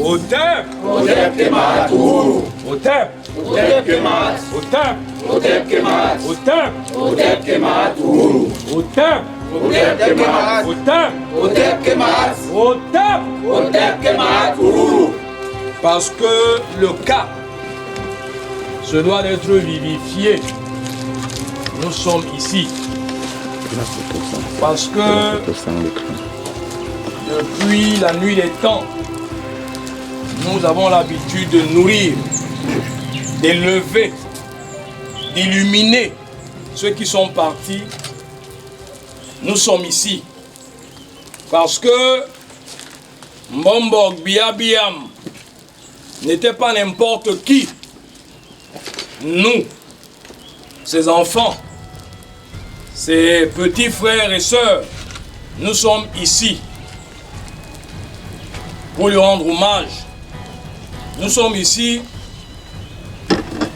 Otep. Otep kemat uhuru. Otep. Otep kemat. Otep. Otep kemat. Otep. Otep kemat uhuru. Otep. Otep kemat. Otep. Otep kemat. Otep. Otep kemat uhuru. Parce que le cas se doit d'être vivifié. Nous sommes ici. Parce que depuis la nuit des temps, nous avons l'habitude de nourrir, d'élever, d'illuminer ceux qui sont partis. Nous sommes ici. Parce que Mbombog Biabiam n'était pas n'importe qui. Nous, ses enfants, ses petits frères et sœurs, nous sommes ici pour lui rendre hommage. Nous sommes ici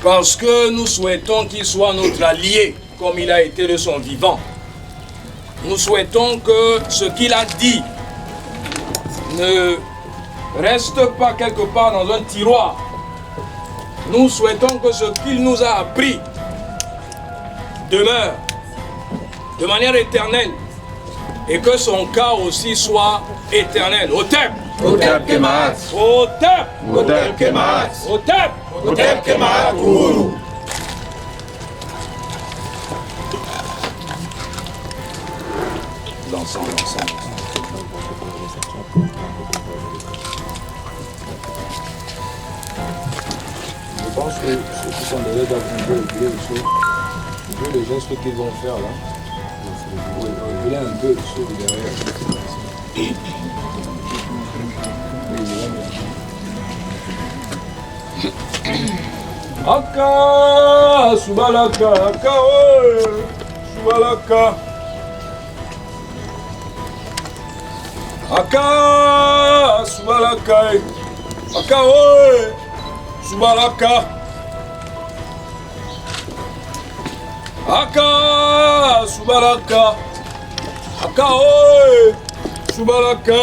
parce que nous souhaitons qu'il soit notre allié, comme il a été de son vivant. Nous souhaitons que ce qu'il a dit ne reste pas quelque part dans un tiroir. Nous souhaitons que ce qu'il nous a appris demeure de manière éternelle et que son cas aussi soit éternel. Otep. Otep kemat. Otep. Otep kemat. Otep. Otep kemat uhuru. L'ensemble. Je pense que ceux qui sont derrière doivent oublier les gestes qu'ils vont faire là. Reculez un peu ceux de derrière. Aka, Subalaka, Aka, Subalaka. Aka, Subalaka, Aka, Subalaka. Aka, Subalaka. Aka, Subalaka.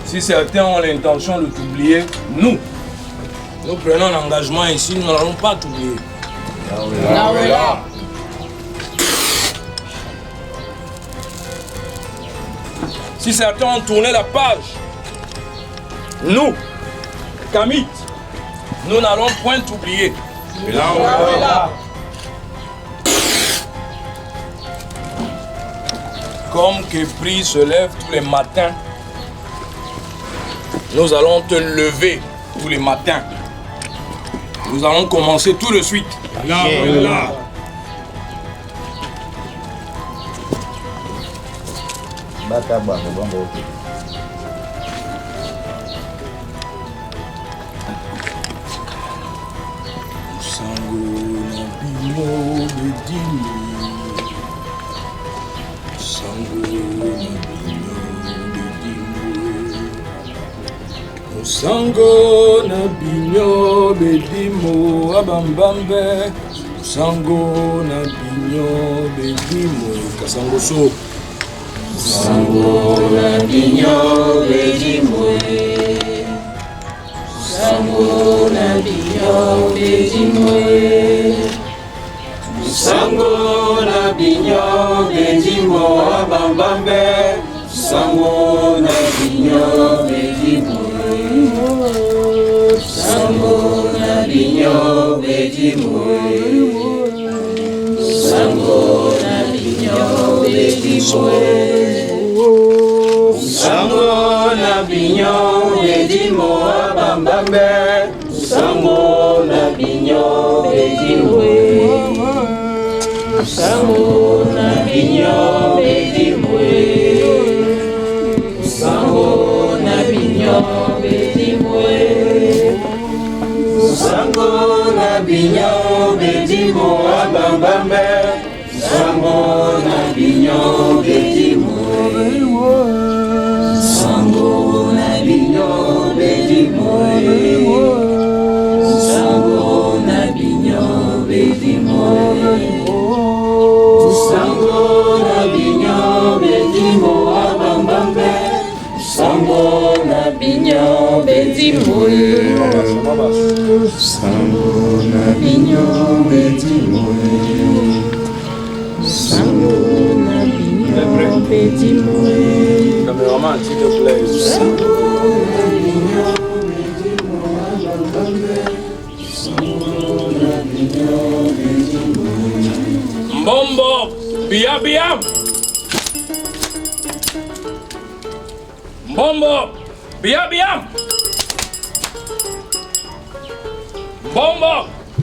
Si certains ont l'intention de t'oublier, nous prenons l'engagement ici, nous n'allons pas t'oublier. Si certains ont tourné la page, nous, Kamit, nous n'allons point t'oublier. Comme Képri se lève tous les matins, nous allons te lever tous les matins. Nous allons commencer tout de suite. Sango na binyo bedimo abambambe. Sango na binyo bedimo kasango so. Sango na binyo bedimo. Sango na binyo bedimo. Sango na binyo bedimo abambambe. Sango na binyo bedimo. Sango na binyo bedimo. Sango na binyo bedimo. Sango na binyo bedimo abambambe. Sango na binyo bedimo. Sango na binyo bedimo. Sango na binyo bedimo. Sango na binyo bedimo abambambe. Sango na binyo Sango na binyo bedimoe. Sango na binyo bedimoe. Caméraman, s'il te plaît. Sango na binyo bedimoe. Sango na binyo bedimoe. Mbombo, bia bia. Mbombo, bia bia. Mbombo,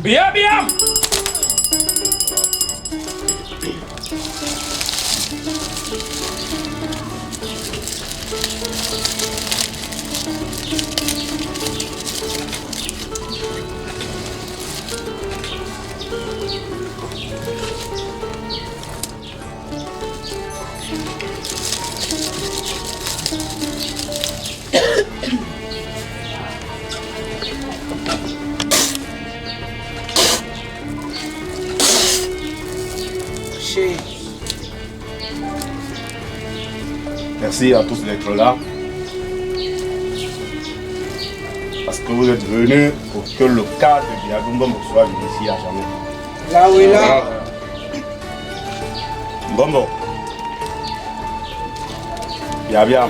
bia bia. Merci à tous d'être là. Parce que vous êtes venus pour que le cas de Biagoumbo soit initié à jamais. Là où il est là. Mbombo. Bien.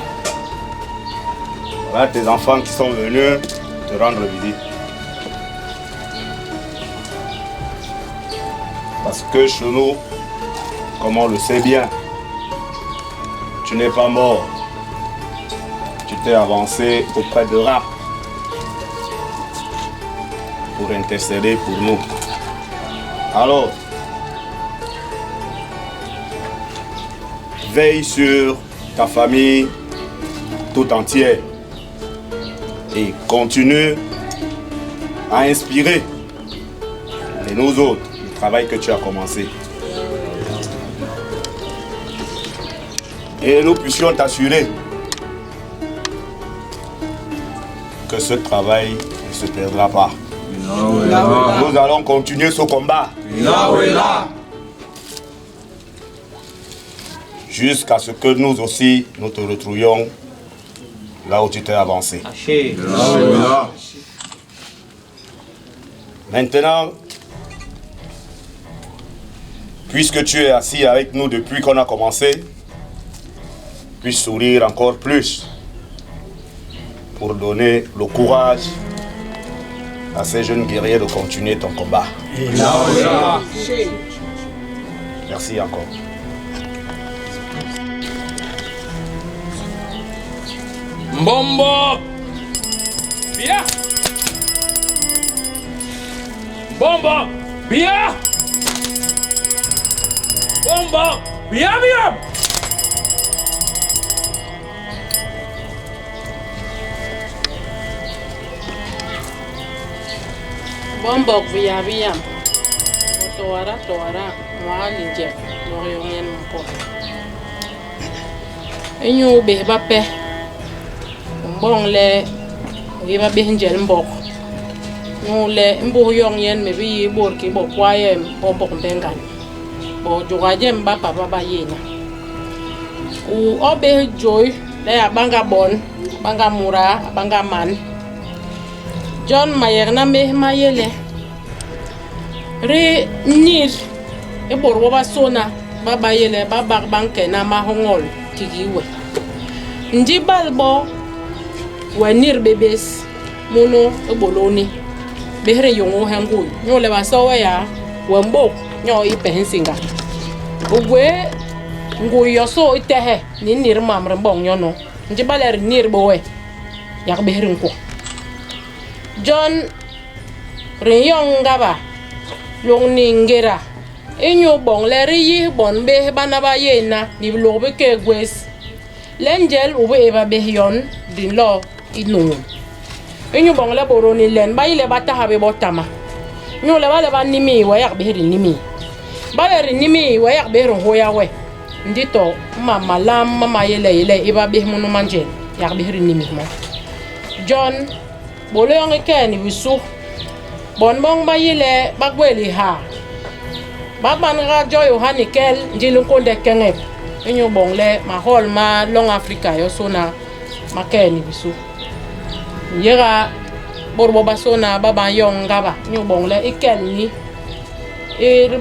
Voilà tes enfants qui sont venus te rendre visite. Parce que chez nous, comme on le sait bien, tu n'es pas mort. Tu t'es avancé auprès de Ra pour intercéder pour nous. Alors, veille sur ta famille tout entière et continue à inspirer les nous autres le travail que tu as commencé. Et nous puissions t'assurer que ce travail ne se perdra pas. Nous allons continuer ce combat. Jusqu'à ce que nous aussi, nous te retrouvions là où tu t'es avancé. Maintenant, puisque tu es assis avec nous depuis qu'on a commencé, puisse sourire encore plus pour donner le courage à ces jeunes guerriers de continuer ton combat. Merci encore. Mbombo, bia. Mbombo, bia. Mbombo, bia bia. Bombok via via. Toara mwali je. Lorion yen mpo. Enyo be bape. Mbong le ba be njel mbok. No le mbo yong yen me bi bor ki bo kwaye bombok bengan. Bo jogaje mba papa ba yena. U obe joy le abanga bon, banga mura, banga man. John Mayer na me mayele re nir e borwo ba sona baba yele baba banke na mahongol tigiwe ndi balbo wanir bebes mono e boloni behre yongo hangu nyo le ba sowa ya wambo nyo ipensinga ogwe nguyo so itehe ni nir mamre mbong nyono ndi baler nir bowe yak behre nko John Riyong gaba long ningera enyo bong le riyi bon be bana ba yena ni lo be ke gwes lenjel ube eba be yon din lo inu enyo bong le boroni len ba ile bata habe botama nyo le ba nimi wa yak be nimi ba le nimi wa yak be ro hoya we ndito mama lam mama yele eba be munu manje yak be nimi mo John bolo yong ke ni bisu bonbong ba yile bagweli ha baban ga joyo hanikel njilun konde kenge enyo bongle ma hol ma long africa yo sona ma ke ni bisu yega borbo basona baba yonga ba nyobongle ikenni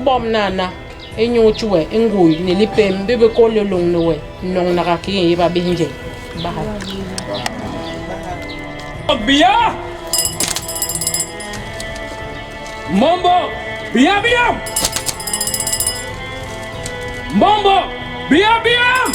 bom nana enyochwe engui ni lipem bebe ko le long nowe non na ka ki ba binje ba Bien. Mambo, bien, bien. Mambo, bien, bien.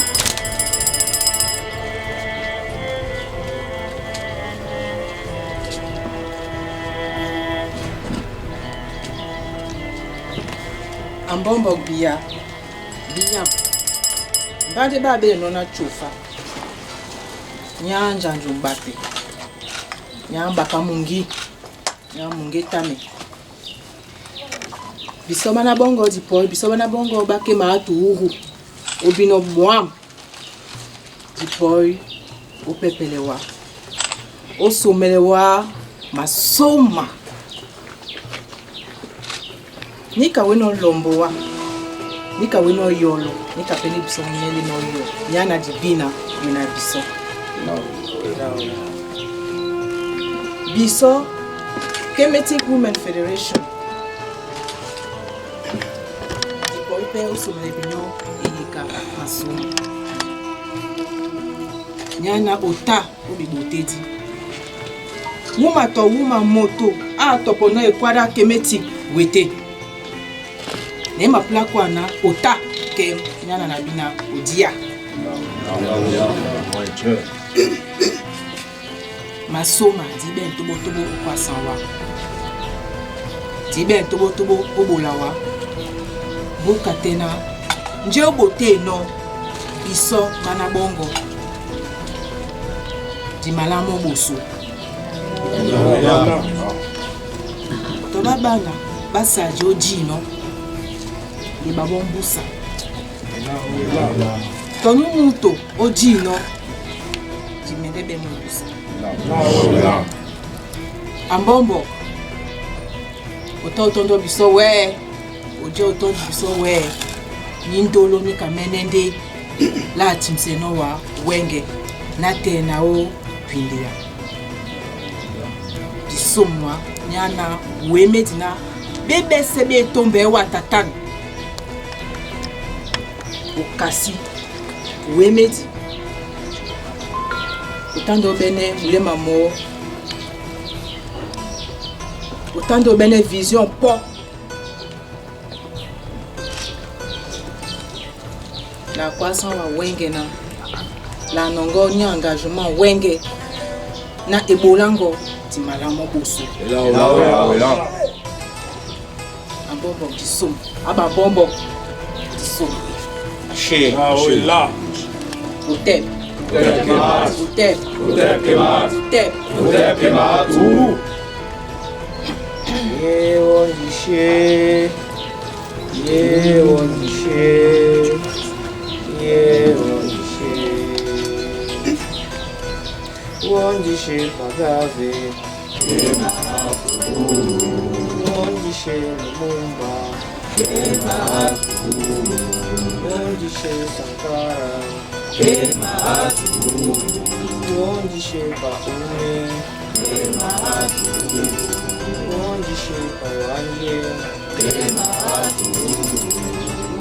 Ambombo bia. Bia. Bade babe no na chufa. Nyanja njumbate. Nyamba kamungi. Nyamungi tame. Bisoba na bongo dipo, bisoba na bongo bake maatu uhu. Obino mwam. Dipo upepelewa. Osomelewa masoma. Nika weno lomboa. Nika weno yolo. Nika peni biso mnyeli no yo. Nyana divina yuna biso. Biso Kemetic Women Federation. Dipo ipe usumele binyo iyika masoma. Nyana ota ubibotedi. Wuma to wuma moto. A topono ekwada Kemetic wete. Nema plakwa na ota ke nyana na bina odia. Masoma dibe tobo tobo kwa sanwa. Dibe tobo tobo obolawa. Bukatena nje obote no biso mana bongo. Di malamo boso. Toba bana basa joji no. Di babombusa. Tonu muto oji no. Di medebe mbusa. Ambombo. Otondo biso we. Ojo otondo biso we. Nindolo ni kamenende. La timse no wa wenge. Nate na o pindia. Disomwa nyana wemedina bebe sebe tombe wa tatan. Okasi wemedi. Otando bene mulema mo. Otando bene vision po. La croissance wa wenge na. La nongo ni engagement wenge na ebolango ti malamo boso. Ambombo disom. Aba bombo disom. Che. Là. Utep. Utep. Ye wondishe. Ye wondishe. Ye wondishe. Wondishe pagave. Wondishe lumumba. Wondishe sankara. Wondishe paume. Wondishe pawanye.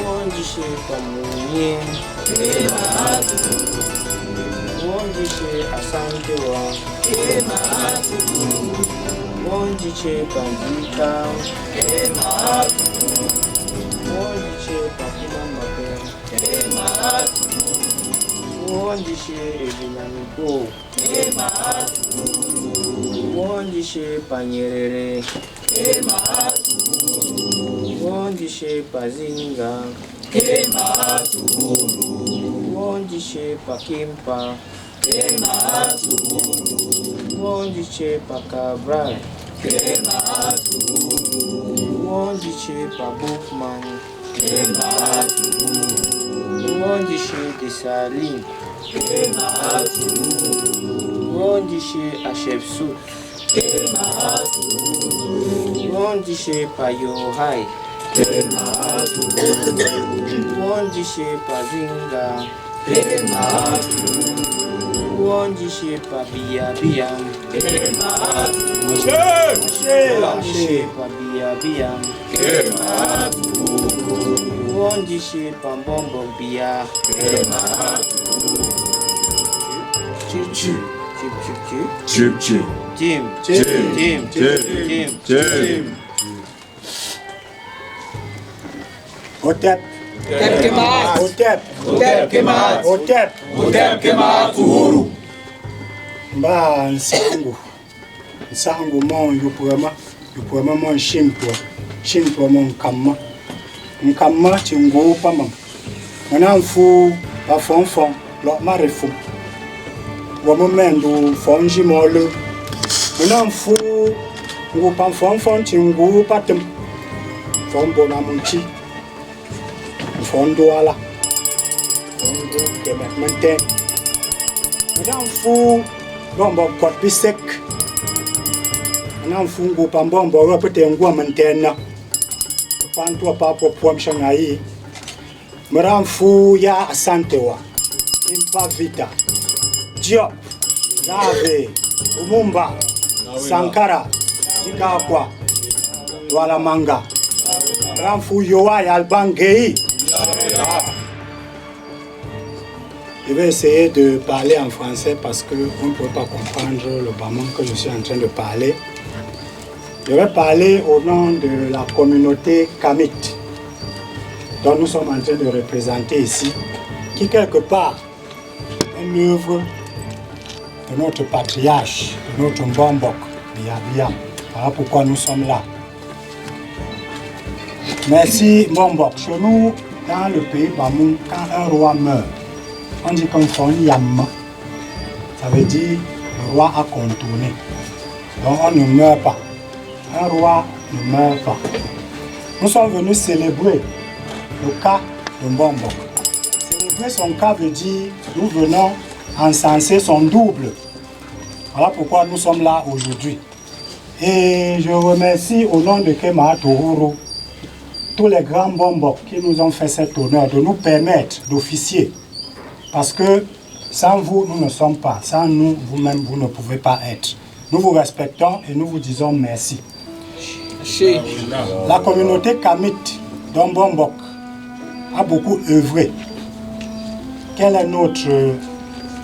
Wondishe pamunye. Wondishe asantewa. Wondishe pandika. Wondishe pakimamabe. Wondishe evinamiko. Wondishe panyerere. Wondishe pazinga. Wondishe pakimpa. Wondishe pakabral. Wondishe pabukman. Wondishe desaline. Wondishe achepsut. Wondishe payohai. Wondishe pazinga. Wondishe pabiabiam. Ondishe pabia bia. Ondishe pambombo bia. Chip. Jim. Otep. Uhuru. Mba nsangu mon yupuama mon shimpwa mon nkama chingu pamam mana mfu pa fonfon lo marefu wa momendu fonji mole mana mfu ngu pa fonfon chingu patem fombo na munchi fondo ala fondo kemetmente mana mfu bombo pot bisek mana mfu ngu pa bombo ro pete ngwa mentena pantua papo puam shangai meramfu ya asantewa impa vita Diop Gave Umumba Sankara Jikakwa Douala Manga Ramfu Yoa Albangei. Je vais essayer de parler en français parce qu'on ne peut pas comprendre le bâton que je suis en train de parler. Je vais parler au nom de la communauté Kamit, dont nous sommes en train de représenter ici, qui quelque part est l'œuvre de notre patriarche, de notre Mbombok, Bia. Voilà pourquoi nous sommes là. Merci Mbombok. Chez nous, dans le pays Bamou, quand un roi meurt, on dit qu'on fait un yamma. Ça veut dire le roi a contourné. Donc on ne meurt pas. Un roi ne meurt pas. Nous sommes venus célébrer le cas de Mbombok. Célébrer son cas veut dire nous venons encenser son double. Voilà pourquoi nous sommes là aujourd'hui. Et je remercie au nom de Kema Tohuru tous les grands Mbombok qui nous ont fait cet honneur de nous permettre d'officier. Parce que sans vous, nous ne sommes pas. Sans nous, vous-même, vous ne pouvez pas être. Nous vous respectons et nous vous disons merci. La communauté Kamit d'Mbombok a beaucoup œuvré. Quelle est notre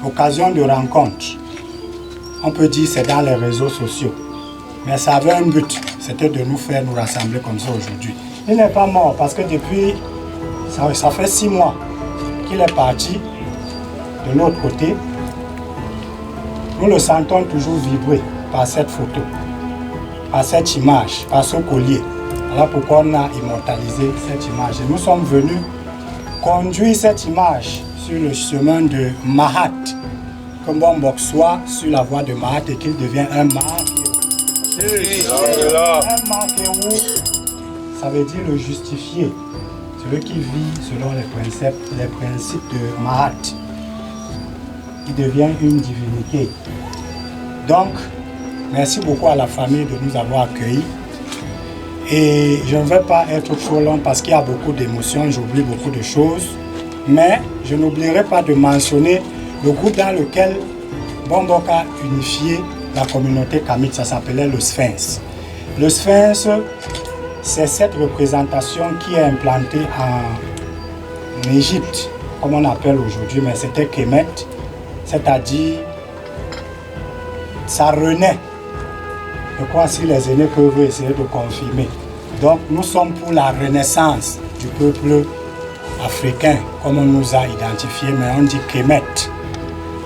occasion de rencontre? On peut dire que c'est dans les réseaux sociaux. Mais ça avait un but, c'était de nous faire nous rassembler comme ça aujourd'hui. Il n'est pas mort parce que depuis, ça fait 6 mois qu'il est parti de l'autre côté. Nous le sentons toujours vibrer par cette photo, par cette image, par ce collier. Voilà pourquoi on a immortalisé cette image. Et nous sommes venus conduire cette image sur le chemin de Mahat, que Mbombok soit sur la voie de Mahat et qu'il devienne un Mahat. Un Mahat, ça veut dire le justifié, celui qui vit selon les principes de Mahat. Il devient une divinité. Donc, merci beaucoup à la famille de nous avoir accueillis. Et je ne vais pas être trop long parce qu'il y a beaucoup d'émotions, j'oublie beaucoup de choses. Mais je n'oublierai pas de mentionner le groupe dans lequel Mbombok a unifié la communauté Kamit, ça s'appelait le Sphinx. Le Sphinx, c'est cette représentation qui est implantée en Égypte, comme on appelle aujourd'hui, mais c'était Kemet, c'est-à-dire ça renaît. Je crois si les aînés peuvent essayer de confirmer. Donc nous sommes pour la renaissance du peuple africain, comme on nous a identifié, mais on dit Kemet.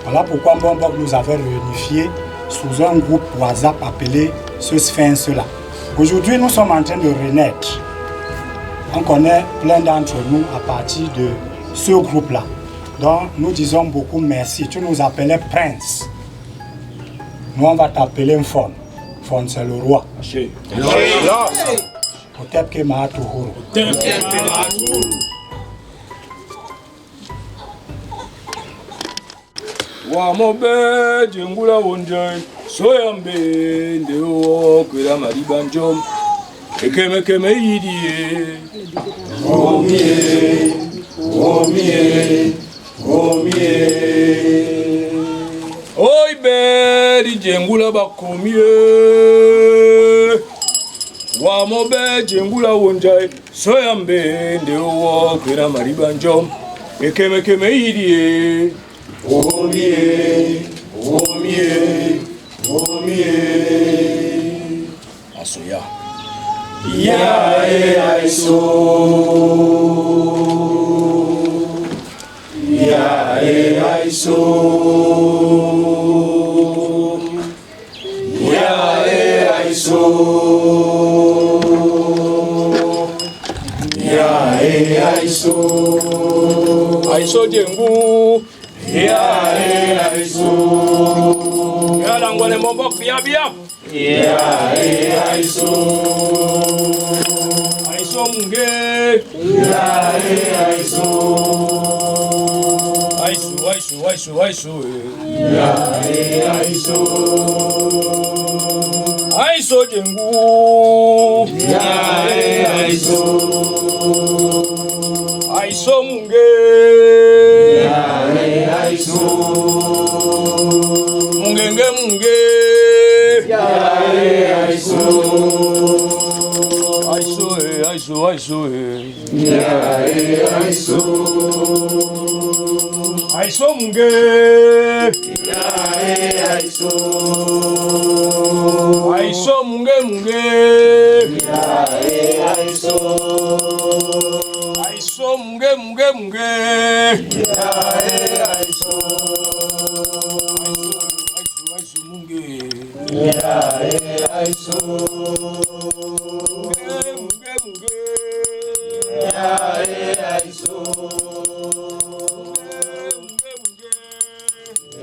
Voilà pourquoi Mbombok nous avait réunifié sous un groupe WhatsApp appelé ce Sphinx-là. Aujourd'hui, nous sommes en train de renaître. On connaît plein d'entre nous à partir de ce groupe-là. Donc, nous disons beaucoup merci. Tu nous appelais Prince. Nous, on va t'appeler Mfon. Mfon, c'est le roi. Peut-être que Mahatohuru. Wamobe jengula wonjai soyambe ndeo kwela maribanjom ekeme yidie omie oibe di jengula bakomie wa mobe jengula wonjai soyambe ndewo kwira maribanjo ekeme keme idie omie asoya ya aiso ya aiso ya aiso ya aiso aiso jengu ya aiso ya langwane mombok bia bia ya aiso aiso munge ya aiso aiso ya aiso aiso jengu ya aiso aiso munge ya aiso mungenge munge ya aiso aiso ya aiso aiso munge ya aiso aiso munge ya aiso aiso munge ya aiso aiso munge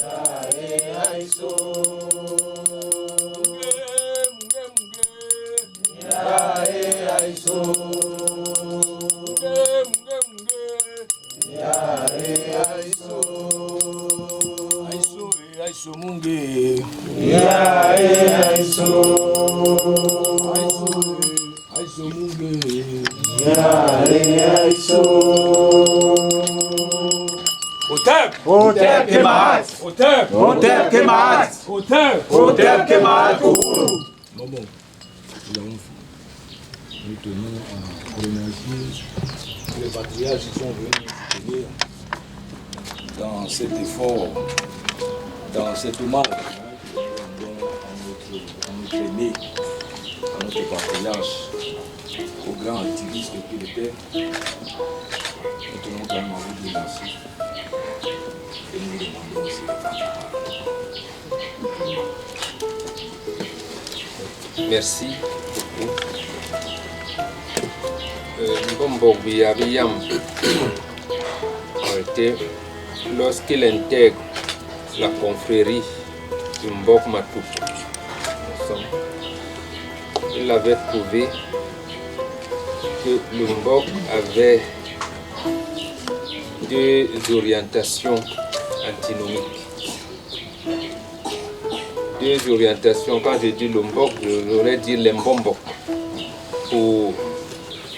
ya aiso munge ya aiso aiso munge ya aiso aiso munge ya aiso Hotep Kemaat Hotep Kemaat Hotep Kemaat Maman, nous tenons à remercier les patriarches qui sont venus soutenir dans cet effort, dans cet hommage à notre aîné, à notre patriarche, au grand activiste qu'il était. Nous tenons quand même à vous dire merci. Et nous demandons aussi la parole. Merci beaucoup. Mbombo Biyabiyam lorsqu'il intègre la confrérie du Mbok Matou, il avait trouvé que le Mbok avait deux orientations antinomiques. Deux orientations, quand je dis le Mbok, j'aurais dit l'Mbombok, pour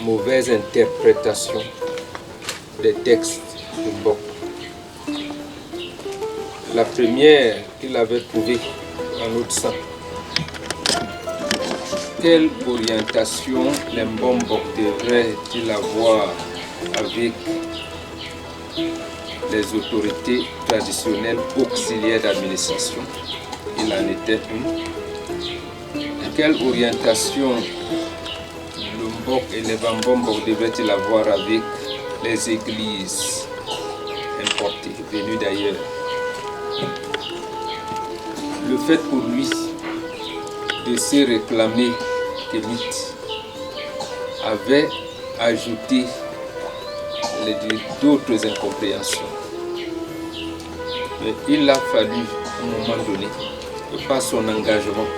mauvaise interprétation des textes du Mbok. La première qu'il avait trouvée en autre sens. Quelle orientation l'Mbombok devrait-il avoir avec les autorités traditionnelles auxiliaires d'administration? Il en était une. Quelle orientation le Mbok et les Bambombok devraient-ils avoir avec les églises importées, venues d'ailleurs? Le fait pour lui de se réclamer kémite avait ajouté d'autres incompréhensions. Mais il a fallu, à un moment donné, par son engagement,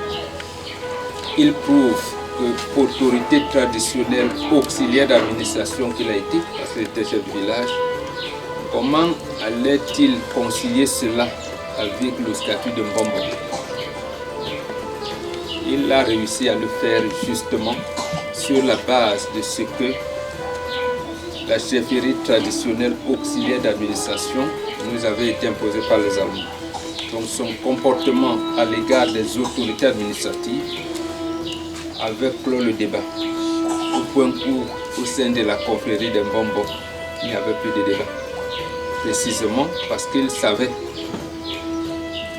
il prouve que autorité traditionnelle auxiliaire d'administration qu'il a été, parce qu'il était chef de village, comment allait-il concilier cela avec le statut de Mbombo? Il a réussi à le faire justement sur la base de ce que la chefferie traditionnelle auxiliaire d'administration nous avait été imposée par les Allemands. donc son comportement à l'égard des autorités administratives, avait clos le débat. Au point où, au sein de la confrérie des Mbombo, il n'y avait plus de débat. Précisément parce qu'il savait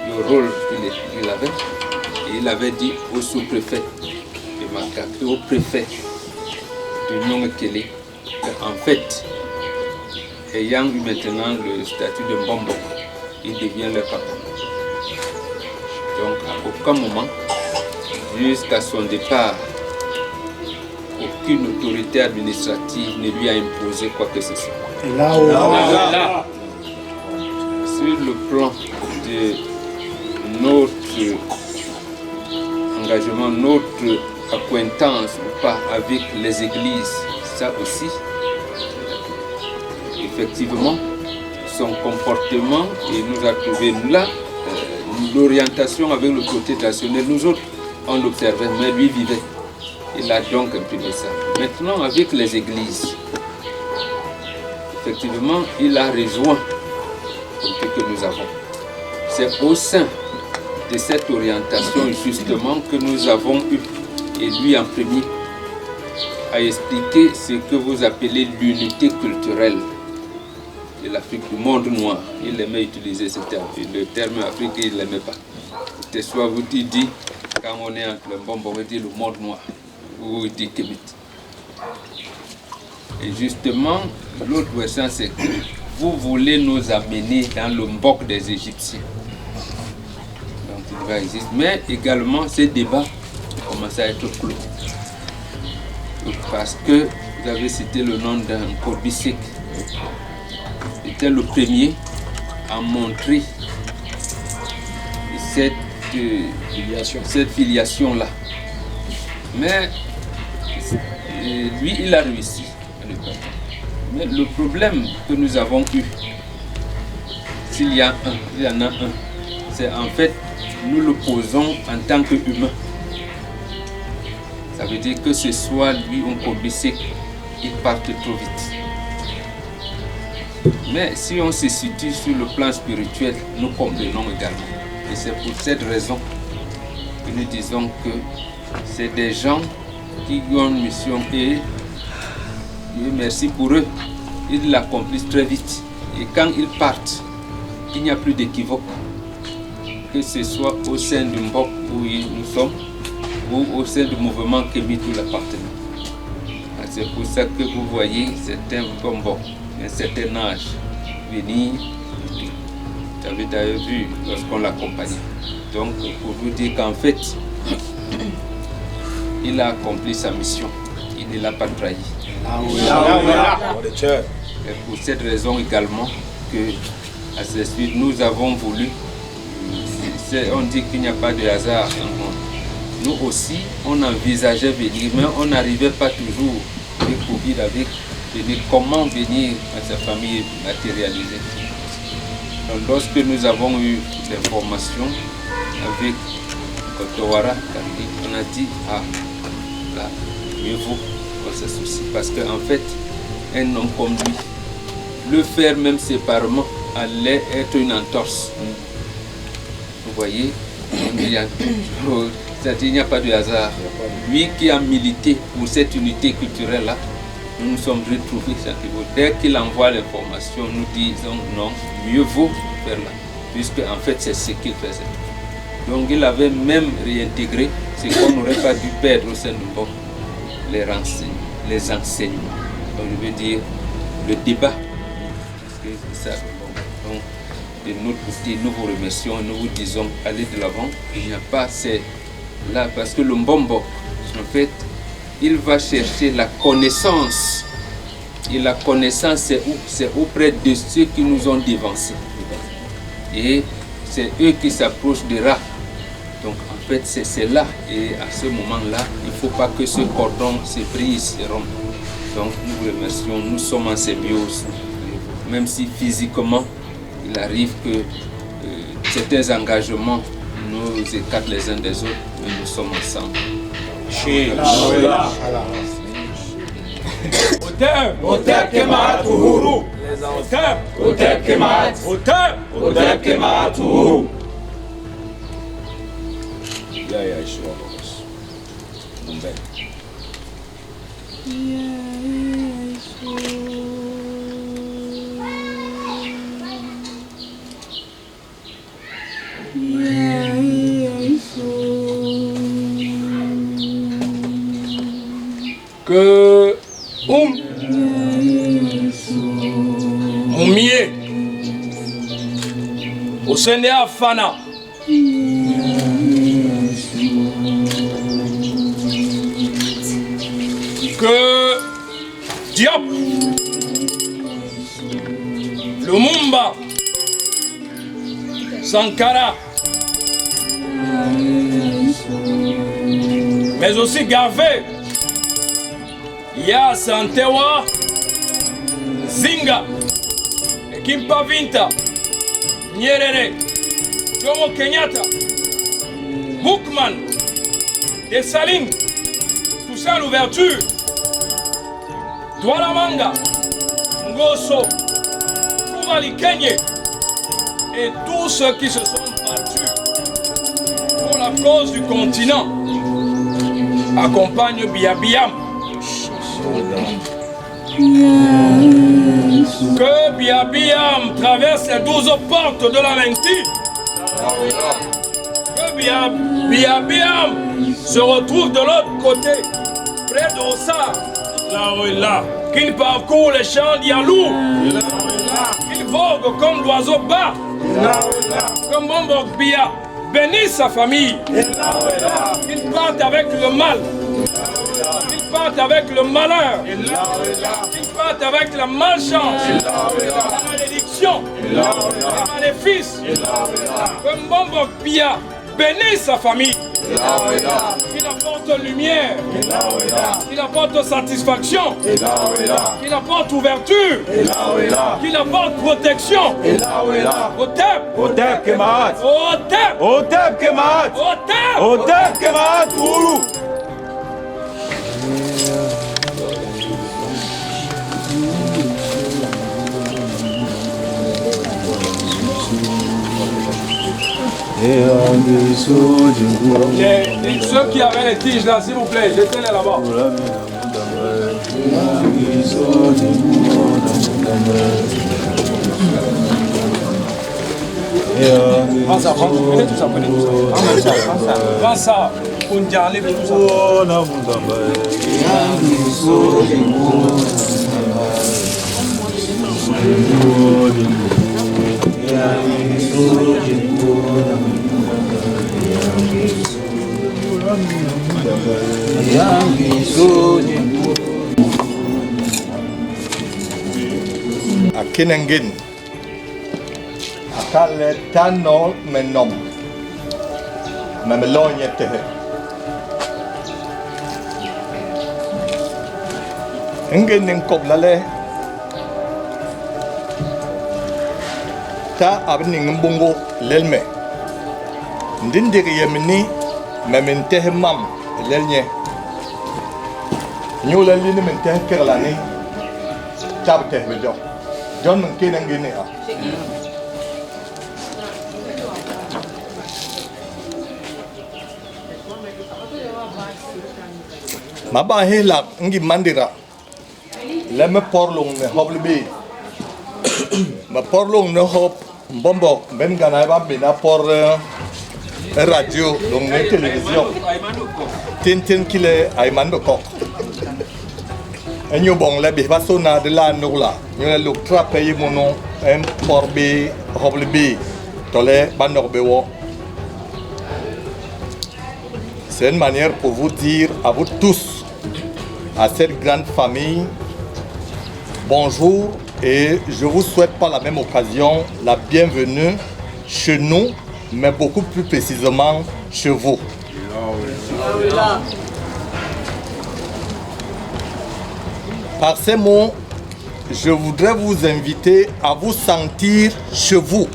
le rôle qu'il avait, et il avait dit au sous-préfet de Maka et au préfet de Nyongekele qu'en fait, ayant eu maintenant le statut de Mbombo, il devient le papa. Donc à aucun moment, jusqu'à son départ, aucune autorité administrative ne lui a imposé quoi que ce soit. Et là, Sur le plan de notre engagement, notre acquaintance ou pas avec les églises, ça aussi, effectivement, son comportement, et nous a trouvé là l'orientation avec l'autorité traditionnelle. Nous autres, on l'observait, mais lui vivait. Il a donc imprimé ça. Maintenant, avec les églises, effectivement, il a rejoint ce que nous avons. C'est au sein de cette orientation, justement, que nous avons eu, et lui en premier, à expliquer ce que vous appelez l'unité culturelle de l'Afrique, du monde noir. Il aimait utiliser ce terme. Le terme Afrique, il ne l'aimait pas. C'était soit vous dites, quand on est entre le Mbombo, on dit le monde noir, ou vous dites Kemit. Et justement, l'autre version, c'est que vous voulez nous amener dans le Mbok des Égyptiens. Donc il va exister. Mais également, ces débats commencent à être clos. Parce que vous avez cité le nom d'un Korbisek. C'était le premier à montrer cette filiation-là. Mais lui, il a réussi. Mais le problème que nous avons eu, s'il y en a un, c'est en fait, nous le posons en tant qu'humain. Ça veut dire que ce soit lui ou Korbisek, il parte trop vite. Mais si on se situe sur le plan spirituel, nous comprenons également. Et c'est pour cette raison que nous disons que c'est des gens qui ont une mission et Dieu merci pour eux. Ils l'accomplissent très vite. Et quand ils partent, il n'y a plus d'équivoque. Que ce soit au sein du Mbok où nous sommes, ou au sein du mouvement Kemit où l'appartenant. C'est pour ça que vous voyez certains Mbok, un certain âge, venir. Vous avez d'ailleurs vu lorsqu'on l'accompagnait. Donc, pour vous dire qu'en fait, il a accompli sa mission. Il ne l'a pas trahi. Et pour cette raison également que, à ce suite, nous avons voulu, on dit qu'il n'y a pas de hasard. Nous aussi, on envisageait venir, mais on n'arrivait pas toujours avec Covid, avec venir, comment venir à sa famille matérialisée. Donc, lorsque nous avons eu l'information avec Kotowara, on a dit, ah, là, mieux vaut qu'on s'associe. Parce qu'en fait, un homme comme lui, le faire même séparément allait être une entorse. Vous voyez, c'est-à-dire il n'y a pas de hasard. Lui qui a milité pour cette unité culturelle-là, nous nous sommes retrouvés chaque jour. Dès qu'il envoie l'information, nous disons non, mieux vaut faire là. Puisque en fait c'est ce qu'il faisait. Donc il avait même réintégré ce qu'on n'aurait pas dû perdre au sein du Mbok, les enseignements. Donc je veux dire le débat. Parce que c'est ça. Donc de notre côté, nous vous remercions et nous vous disons allez de l'avant. Il n'y a pas c'est là parce que le Mbombo, en fait, il va chercher la connaissance. Et la connaissance, c'est où? C'est auprès de ceux qui nous ont dévancés. Et c'est eux qui s'approchent des rats. Donc en fait, c'est là. Et à ce moment-là, il ne faut pas que ce cordon se brise et rompe. Donc nous vous remercions. Nous sommes en symbiose. Même si physiquement, il arrive que certains engagements nous écartent les uns des autres, mais nous sommes ensemble. Hotep Kemat Uhuru. Les Hotep Kemat. Hotep Kemat Uhuru. Komila ya Yeshua Bogos. Numbe. Que Mumie au Seigneur Fana que Diop Lumumba Sankara mais aussi Gavé Ya Santewa Zinga Kimpa Vinta Nyerere Jomo Kenyatta Bookman Dessalines Toussaint Louverture Douala Manga Ngoso Kourali Kenye et tous ceux qui se sont battus pour la cause du continent accompagnent Biabiam. Que Biabiam traverse les 12 portes de la mentire. Que Biabiam se retrouve de l'autre côté, près d'Ossar. Qu'il parcourt les champs d'Yalou. Qu'il vogue comme l'oiseau bas. Comme Bombok Bia bénisse sa famille. Qu'il parte avec le mal. Qu'il parte avec le malheur. Qu'il parte avec la malchance. La malédiction. Les maléfices. Comme Bombok Bia bénisse sa famille. Qu'il apporte lumière, qu'il apporte satisfaction, qu'il apporte ouverture, qu'il apporte protection. Otep Kemat, Otep Kemat, Otep Kemat, Oulu. Ceux qui avaient les tiges là, s'il vous plaît, jetez-les là-bas. Prends ça, prenez tout ça, prenez tout ça. Prends ça, on enlève tout ça. Akinengin akale tano menom memelonye tehe engin ningkop lale ta abning mbungo lelme ndindiri yemini mementehe mam lelnye nyula lini mentehe kerlani tabte bedo John Kinangini Mabahe la ngi mandira le me porlong ne hoblbi ma porlong ne hop mbombo ben gana ba bina por radio donc ne télévision tintin kile ay mando ko enyo bong le bi basona de la nugla ñu le luk trappe yi mono en porbi hoblbi tole bandor bewo. C'est une manière pour vous dire à vous tous, à cette grande famille, bonjour et je vous souhaite par la même occasion la bienvenue chez nous, mais beaucoup plus précisément chez vous. Par ces mots, je voudrais vous inviter à vous sentir chez vous.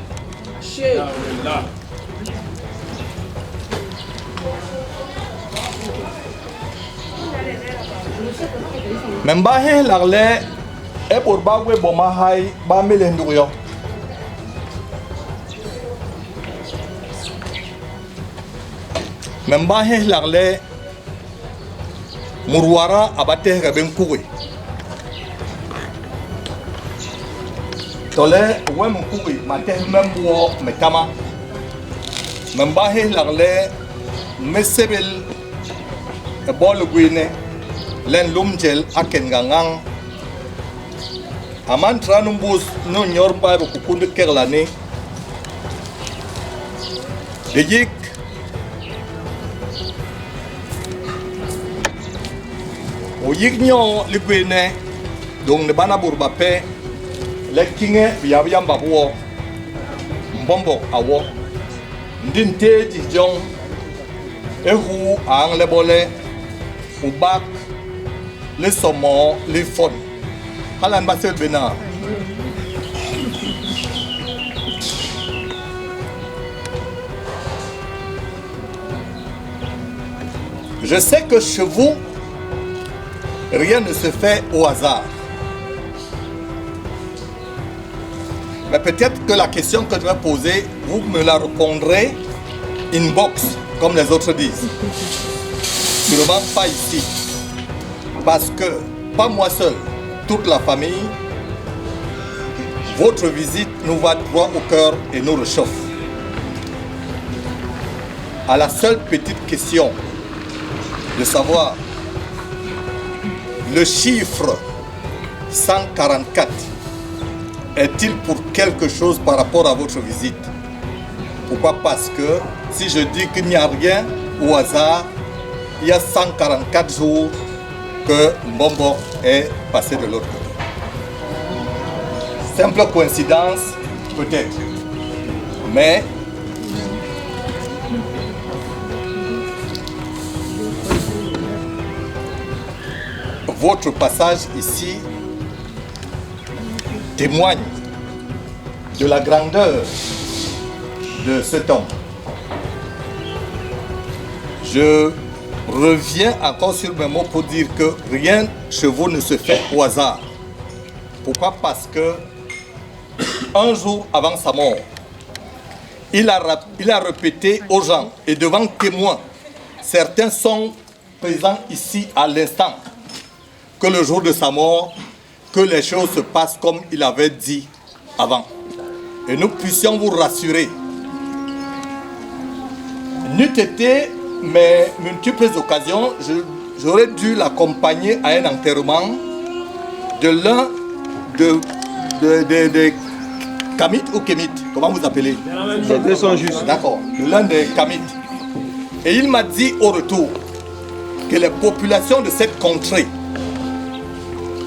Memba he larle e borba we boma hai ba mele nduyo Memba he larle Murwara abate reben kouri. Tole we mukuri mate membo metama. Memba he larle mesebel e bol guine len lumjel aken gangang. Amantra numbus no nyor pa ko kunde kerlane. Dejik o yignyo ligwene dong ne bana burba pe le kinge biya mbabuo mbombo awo ndinte dijong ehu ang le bole ubak le somo le fon halan basel bena. Je sais que chez vous, rien ne se fait au hasard. Mais peut-être que la question que je vais poser, vous me la répondrez inbox, comme les autres disent. Sûrement pas ici. Parce que, pas moi seul, toute la famille, votre visite nous va droit au cœur et nous réchauffe. À la seule petite question de savoir le chiffre 144 est-il pour quelque chose par rapport à votre visite? Pourquoi? Parce que si je dis qu'il n'y a rien au hasard, il y a 144 jours que Mbombo est passé de l'autre côté. Simple coïncidence, peut-être. Mais votre passage ici témoigne de la grandeur de cet homme. Je reviens encore sur mes mots pour dire que rien chez vous ne se fait au hasard. Pourquoi? Parce que un jour avant sa mort, il a répété aux gens et devant témoins, certains sont présents ici à l'instant, que le jour de sa mort, que les choses se passent comme il avait dit avant. Et nous puissions vous rassurer. N'eût été mes multiples occasions, j'aurais dû l'accompagner à un enterrement de l'un des Kamites ou Kémites, comment vous appelez? Les deux sont justes. D'accord, de l'un des Kamites. Et il m'a dit au retour que les populations de cette contrée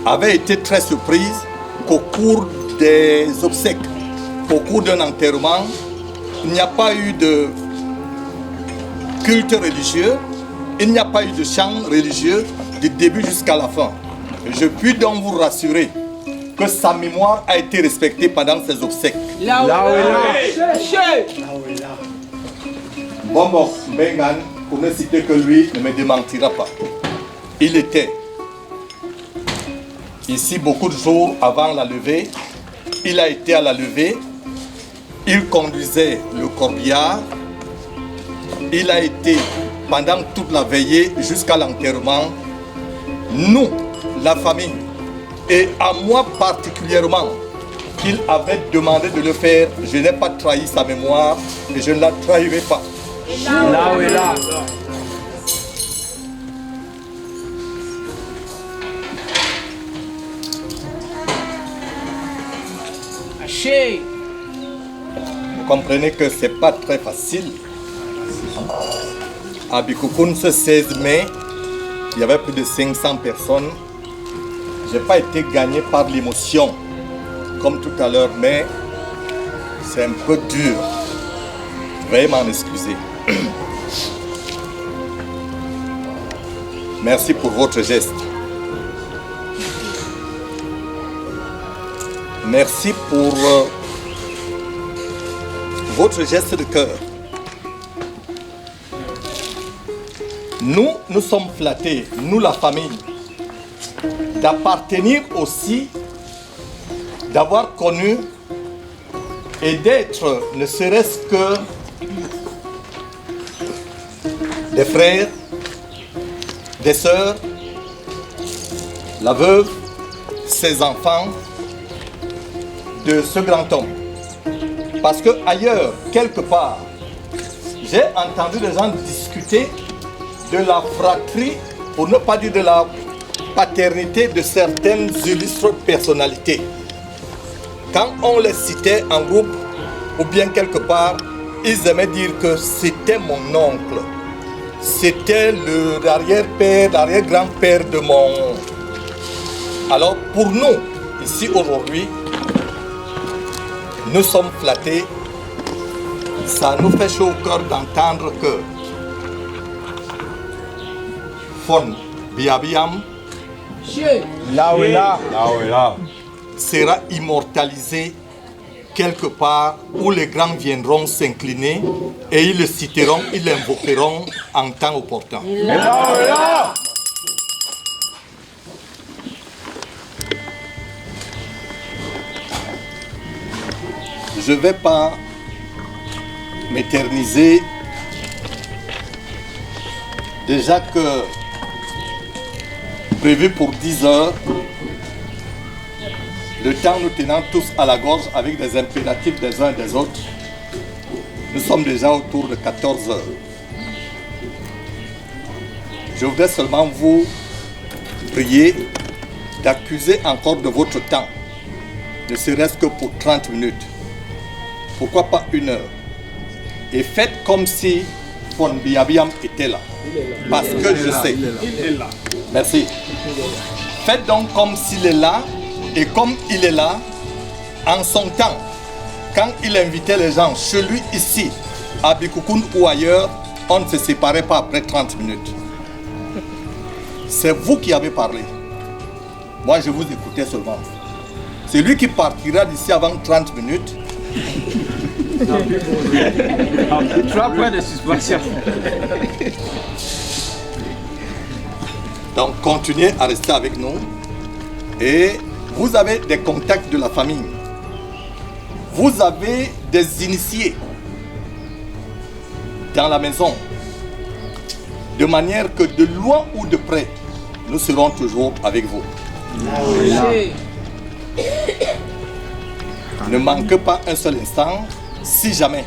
avaient été très surprises qu'au cours des obsèques, au cours d'un enterrement, il n'y a pas eu de culte religieux, il n'y a pas eu de chant religieux du début jusqu'à la fin. Je puis donc vous rassurer que sa mémoire a été respectée pendant ces obsèques. Là où Mbombo Mbengan, pour ne citer que lui, ne me démentira pas. Il était ici beaucoup de jours avant la levée. Il a été à la levée. Il conduisait le corbillard. Il a été pendant toute la veillée jusqu'à l'enterrement. Nous, la famille, et à moi particulièrement, qu'il avait demandé de le faire, je n'ai pas trahi sa mémoire et je ne la trahirai pas. là où est là. Haché. Vous comprenez que ce n'est pas très facile. À Bikoukoun, ce 16 mai, il y avait plus de 500 personnes. Je n'ai pas été gagné par l'émotion, comme tout à l'heure, mais c'est un peu dur. Veuillez m'en excuser. Merci pour votre geste. Merci pour votre geste de cœur. Nous sommes flattés, nous la famille, d'appartenir aussi, d'avoir connu et d'être, ne serait-ce que des frères, des sœurs, la veuve, ses enfants, de ce grand homme. Parce que ailleurs, quelque part, j'ai entendu des gens discuter de la fratrie, pour ne pas dire de la paternité de certaines illustres personnalités. Quand on les citait en groupe, ou bien quelque part, ils aimaient dire que c'était mon oncle. C'était l'arrière-père, l'arrière-grand-père de mon... Alors pour nous, ici aujourd'hui, nous sommes flattés. Ça nous fait chaud au cœur d'entendre que Fon Biabiam Là où est là. sera immortalisé quelque part où les grands viendront s'incliner et ils le citeront, ils l'invoqueront en temps opportun. Je ne vais pas m'éterniser. Déjà que prévu pour 10 heures, le temps nous tenant tous à la gorge avec des impératifs des uns et des autres, nous sommes déjà autour de 14 heures. Je voudrais seulement vous prier d'accuser encore de votre temps, ne serait-ce que pour 30 minutes. Pourquoi pas 1 heure? Et faites comme si Fon Biabiam était là. Parce que je sais. Merci. Faites donc comme s'il est là. Et comme il est là, en son temps, quand il invitait les gens chez lui ici, à Bikoukoun ou ailleurs, on ne se séparait pas après 30 minutes. C'est vous qui avez parlé. Moi, je vous écoutais seulement. C'est lui qui partira d'ici avant 30 minutes. 3 points de suspension. Donc, continuez à rester avec nous. Et vous avez des contacts de la famille. Vous avez des initiés dans la maison. De manière que de loin ou de près, nous serons toujours avec vous. Ne manquez pas un seul instant. Si jamais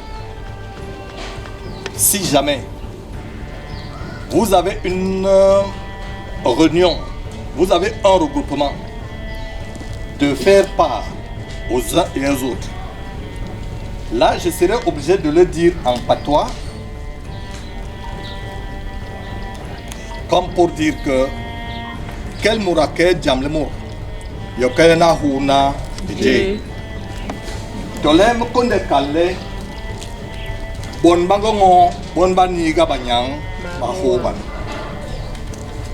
vous avez une réunion, vous avez un regroupement, de faire part aux uns et aux autres. Là, je serai obligé de le dire en patois, comme pour dire que quel mourake jamlemur, yokena huna ide. Tolem konde kale, bon bangongo, bon baniga banyang, bahoban.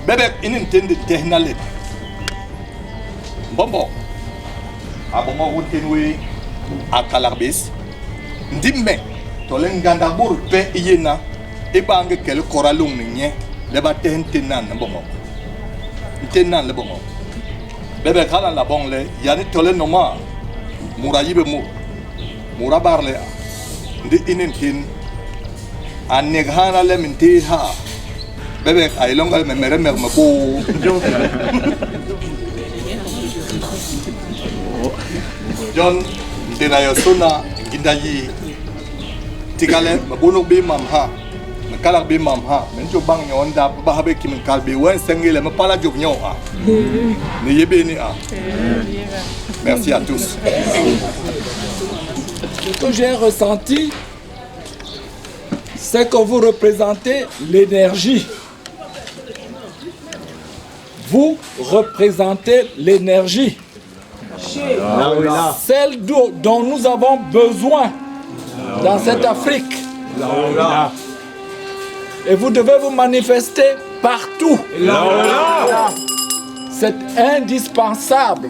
Bebek inintende tehnalet. Bombo. Abongo wutenwe akalarbis. Ndime, tolen gandabur pe iyena, ebange kel koralung nye, leba tenan bongo. Tenan le bongo. Bebek hala la bongle, yani tolen noma, murayibe mu. Murabarle ndi inintin aneghana le minti ha bebe ailongal me mere mer mabo John dinayo suna gindayi tigale mabono be mamha makala be mamha menjo bang nyonda ba habe kim kalbe wen sengile me pala job nyo a ne yebe ni a. Merci à tous. Ce que j'ai ressenti, c'est que vous représentez l'énergie. Vous représentez l'énergie. Celle dont nous avons besoin dans cette Afrique. Et vous devez vous manifester partout. C'est indispensable.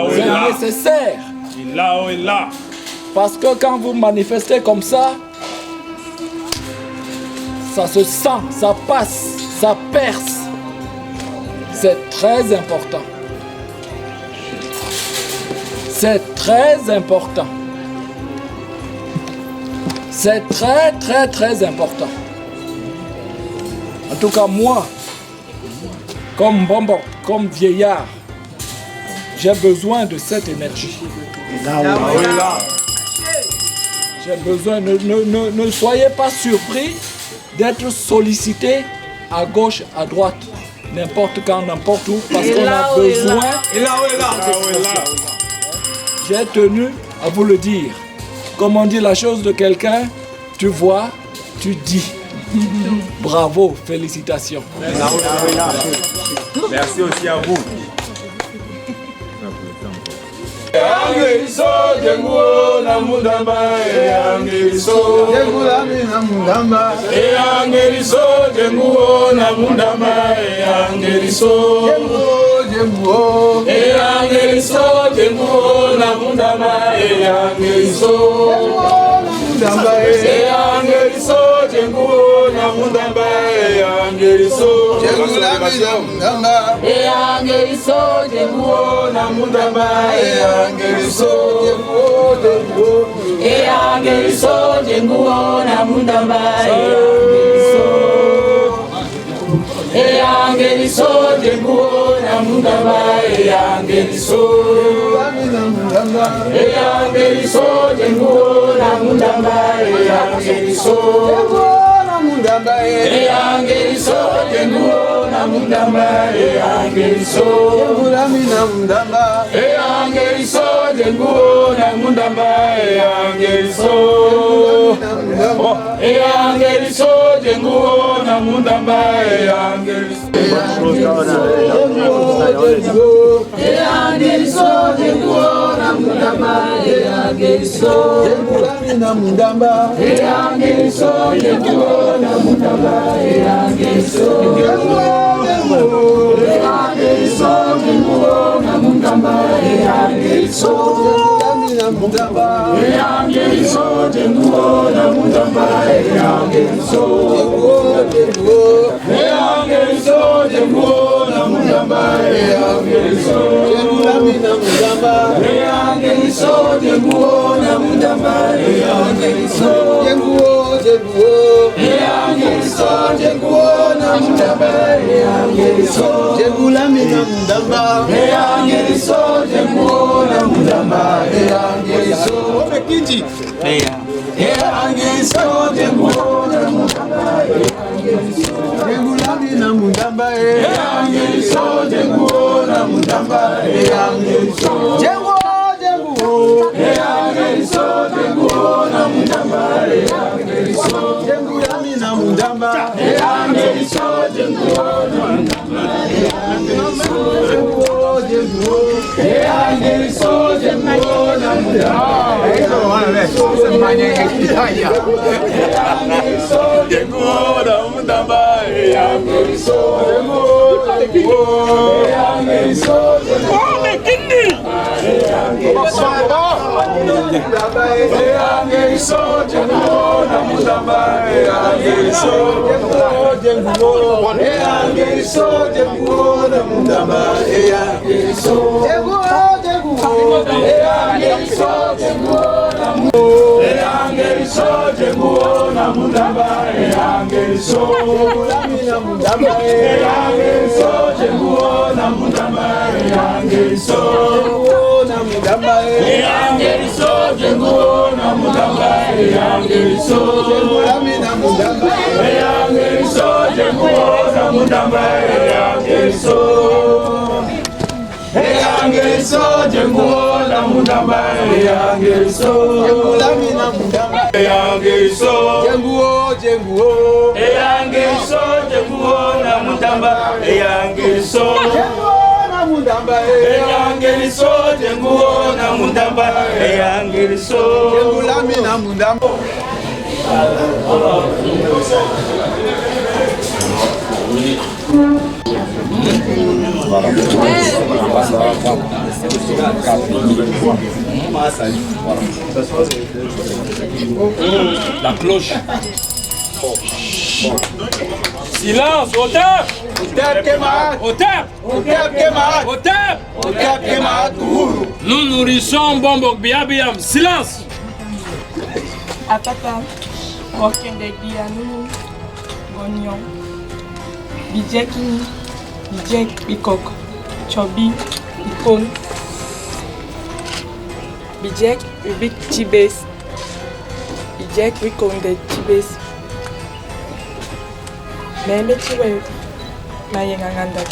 C'est nécessaire. Parce que quand vous manifestez comme ça, ça se sent, ça passe, ça perce. C'est très important. C'est très important. C'est très important. tout cas moi, comme Mbombo, comme vieillard, j'ai besoin de cette énergie. J'ai besoin, ne soyez pas surpris d'être sollicité à gauche, à droite, n'importe quand, n'importe où, parce qu'on a besoin. J'ai tenu à vous le dire. Comme on dit la chose de quelqu'un, tu vois, tu dis. Bravo, félicitations. Merci aussi à vous. Angeliso jenguo na mundamba Angeliso jengula mina mundamba Angeliso jenguo na mundamba Angeliso jenguo Angeliso jenguo na mundamba Angeliso mundamba Angeliso jenguo na mundamba Angeliso jengula mina mundamba Angeliso jenguo na mundamba Angeliso jenguo na mundamba Angeliso jenguo na mundamba Angeliso jenguo na mundamba Angeliso Angeliso jenguo na mundamba Angeliso Angeliso jenguo na mundamba Angeliso Angeliso jenguo na mundamba Angeliso Angeliso jenguo na mundamba Angeliso na mundamba Angeliso jenguo na mundamba Angeliso Angeliso jenguo na mundamba Angeliso na mundamba Angeliso jenguo na mundamba Angeliso Angeliso jenguo na mundamba Angeliso Angeliso jenguo na mundamba Angeliso Angeliso jenguo na mundamba Angeliso jengula mina mundamba Angeliso jenguo na mundamba Angeliso omekiti Angeliso jenguo na mundamba Angeliso jengula mina mundamba Angeliso jenguo na mundamba Angeliso jenguo Angeliso jenguo na mundamba Angeliso jengula mina mundamba Angeliso jenguo na mundamba Angeliso jenguo na mundamba La cloche. Silence, au tap! Au tap, camarade! Au tap! Au tap, camarade! Au tap! Au tap, camarade! Nous nourrissons Mbombo Biabiam. Silence! Atata, wakende dia nous, gognon. Bijekini, Bijek, Bikok, Chobi, Bikon, Bijek, Ubik, Chibes, Bijek, Bikon, de Chibes. Membe Chiwe, Mayanganda,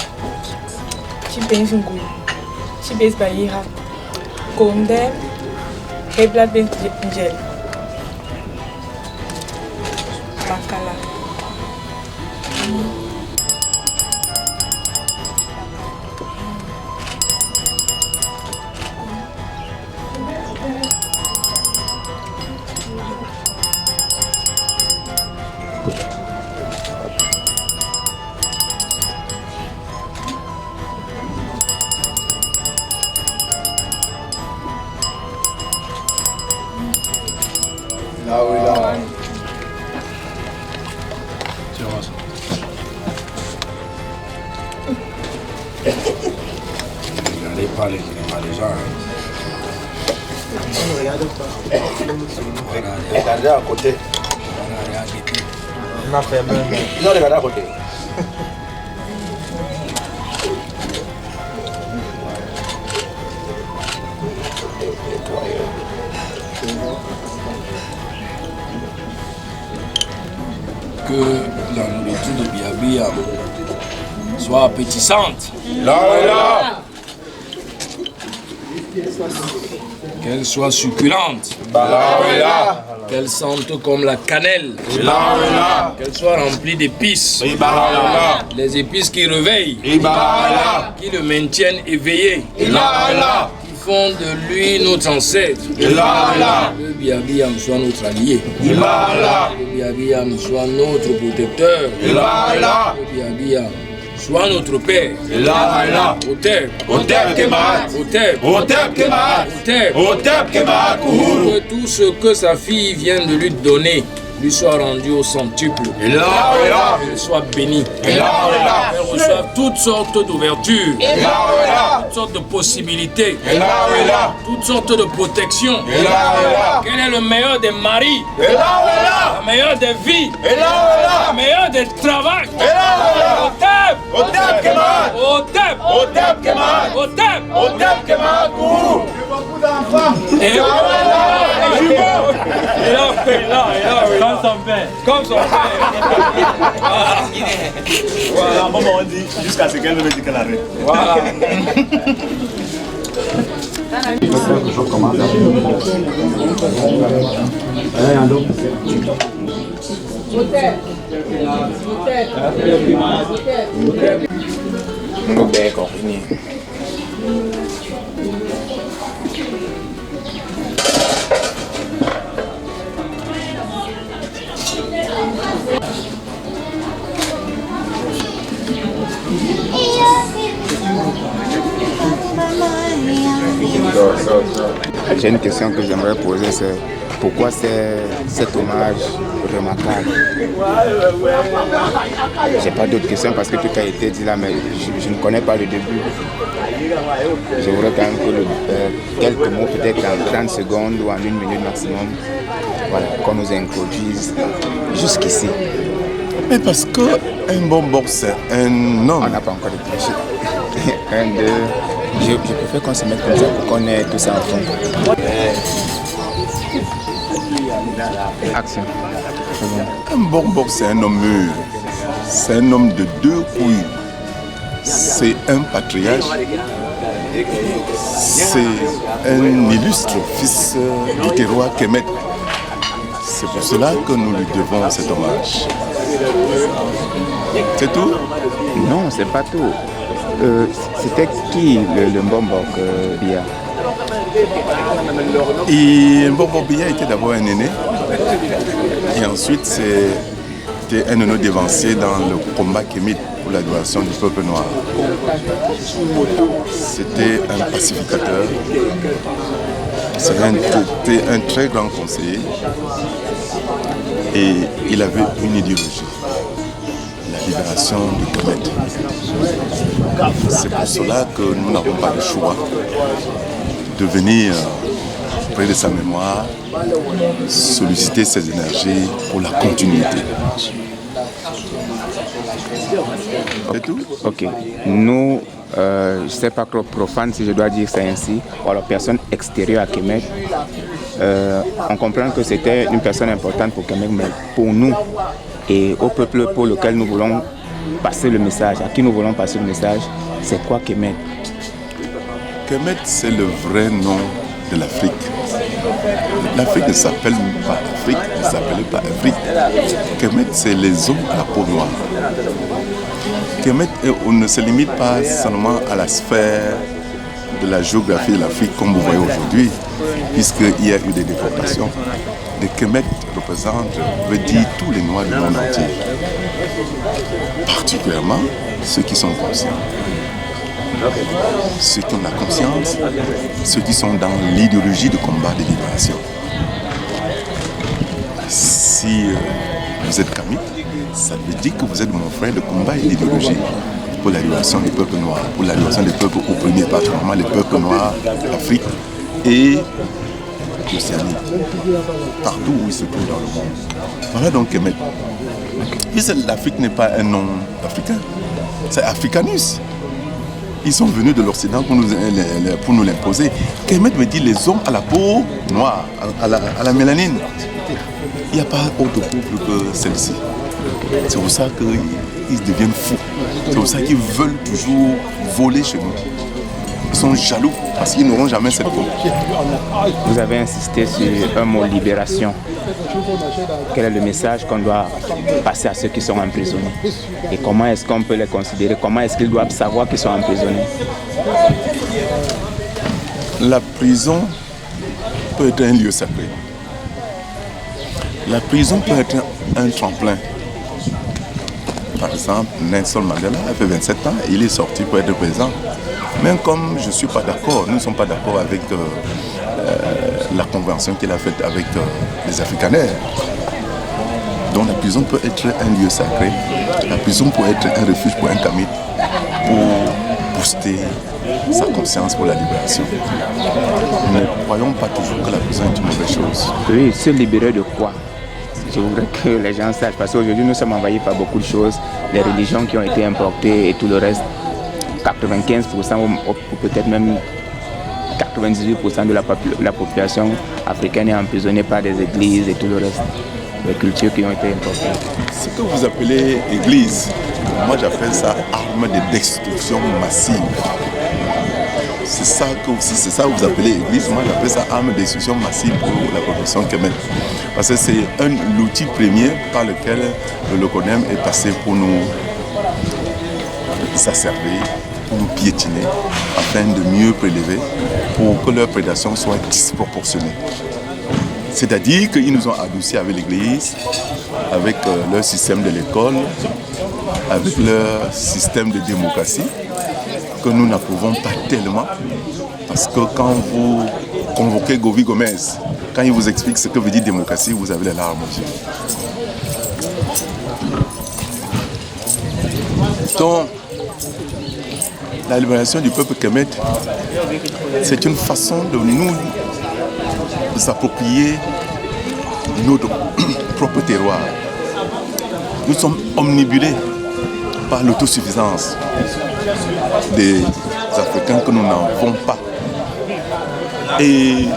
Chibes Ngui, Chibes Bayiha, Konde, Hebla Benjel, Bakala. Regardez pas les gens. Regardez à côté. On a fait même. Ils ont regardé à côté. Que la nourriture de Biabia soit appétissante. Là et là. Qu'elle soit succulente. Là et là. Qu'elle sente comme la cannelle. Là et là. Qu'elle soit remplie d'épices. Là. Les épices qui réveillent. Là. Qui le maintiennent éveillé. Là. Qui font de lui notre ancêtre. Là. Que Biabiam soit notre allié. Là. Que Biabiam soit notre protecteur. Là. Que Biabiam soit notre père. Là. Otep. Otep Kemat. Otep. Otep Kemat. Otep. Otep Kemat. Que tout ce que sa fille vient de lui donner lui soit rendu au centuple. Là. Qu'elle soit bénie. Là. Qu'elle reçoive toutes sortes d'ouvertures. Là. Toutes sortes de possibilités. Là. Toutes sortes de protections. Là. Quel est le meilleur des maris? Là. Le meilleur des vies. Là. Le meilleur des travaux. Là. Otep. Otep Kemat. Otep. Otep Kemat. Otep. Otep Kemat. Et là. Comme son père. Comme son père. Voilà, maman on dit jusqu'à ce qu'elle me dise qu'elle arrête. Voilà. Je commence. J'ai une question que j'aimerais poser, c'est pourquoi cet hommage remarquable? J'ai pas d'autres questions parce que tout a été dit là, mais je ne connais pas le début. Je voudrais quand même que quelques mots, peut-être en 30 secondes ou en 1 minute maximum, voilà, qu'on nous introduise jusqu'ici. Mais parce qu'un bon boxeur, un homme... On n'a pas encore réfléchi. 1, 2... Je préfère qu'on se mette comme ça pour qu'on ait tout ça en fond. Action. Un bon boxeur, c'est un homme mûr. C'est un homme de 2 couilles. C'est un patriarche. C'est un illustre fils du terroir Kemet. C'est pour cela que nous lui devons cet hommage. C'est tout? Non, c'est pas tout. C'était qui le Mbombok Bia? Et Mbombok Bia était d'abord un aîné. Et ensuite, c'était un aîné dévancé dans le combat kémite pour l'adoration du peuple noir. C'était un pacificateur. C'était un très grand conseiller. Et il avait une idéologie. La libération du Kemet. C'est pour cela que nous n'avons pas le choix de venir auprès de sa mémoire, solliciter ses énergies pour la continuité. C'est tout? Ok. Nous, je ne sais pas trop profane si je dois dire ça ainsi, ou alors personne extérieure à Kemet, on comprend que c'était une personne importante pour Kemet, mais pour nous et au peuple pour lequel nous voulons passer le message, à qui nous voulons passer le message, c'est quoi Kemet? Kemet, c'est le vrai nom de l'Afrique. L'Afrique ne s'appelle pas Afrique, ne s'appelait pas Afrique. Kemet, c'est les hommes à la peau noire. Kemet, on ne se limite pas seulement à la sphère de la géographie de l'Afrique comme vous voyez aujourd'hui, puisqu'il y a eu des déportations. Les Kemet représentent, veut dire tous les Noirs du monde entier, particulièrement ceux qui sont conscients. Ceux qui ont la conscience, ceux qui sont dans l'idéologie de combat de libération. Si vous êtes Kamit, ça veut dire que vous êtes mon frère de combat et d'idéologie pour la libération des peuples noirs, pour la libération des peuples opprimés, particulièrement les peuples noirs d'Afrique et d'Océanie, partout où ils se trouvent dans le monde. Voilà donc Kemet. L'Afrique n'est pas un nom africain, c'est Africanus. Ils sont venus de l'Occident pour nous l'imposer. Kemet me dit les hommes à la peau noire, à la mélanine. Il n'y a pas autre peuple que celle-ci. C'est pour ça qu'ils deviennent fous. C'est pour ça qu'ils veulent toujours voler chez nous. Ils sont jaloux parce qu'ils n'auront jamais cette peau. Vous avez insisté sur un mot libération. Quel est le message qu'on doit passer à ceux qui sont emprisonnés? Et comment est-ce qu'on peut les considérer? Comment est-ce qu'ils doivent savoir qu'ils sont emprisonnés? La prison peut être un lieu sacré. La prison peut être un tremplin. Par exemple, Nelson Mandela a fait 27 ans et il est sorti pour être président. Même comme je ne suis pas d'accord, nous ne sommes pas d'accord avec la convention qu'il a faite avec les Afrikaners. Donc la prison peut être un lieu sacré. La prison peut être un refuge pour un Kamit, pour booster sa conscience pour la libération. Nous ne croyons pas toujours que la prison est une mauvaise chose. Oui, se libérer de quoi? Je voudrais que les gens sachent, parce qu'aujourd'hui nous sommes envahis par beaucoup de choses, les religions qui ont été importées et tout le reste. 95% ou peut-être même 98% de la population africaine est emprisonnée par des églises et tout le reste, les cultures qui ont été importées. Ce que vous appelez église, moi j'appelle ça arme de destruction massive. C'est ça que vous appelez église, moi j'appelle ça arme de destruction massive pour la population Kemet. Parce que c'est l'outil premier par lequel le Lokonem est passé pour nous exacerber, pour nous piétiner, afin de mieux prélever, pour que leur prédation soit disproportionnée. C'est-à-dire qu'ils nous ont adoucis avec l'église, avec leur système de l'école, avec leur système de démocratie, que nous n'approuvons pas tellement. Parce que quand vous convoquez Govi Gomez, quand il vous explique ce que veut dire démocratie, vous avez les larmes aux yeux. Donc, la libération du peuple Kemet, c'est une façon de nous s'approprier notre propre terroir. Nous sommes omnibulés par l'autosuffisance des Africains que nous n'avons pas. Et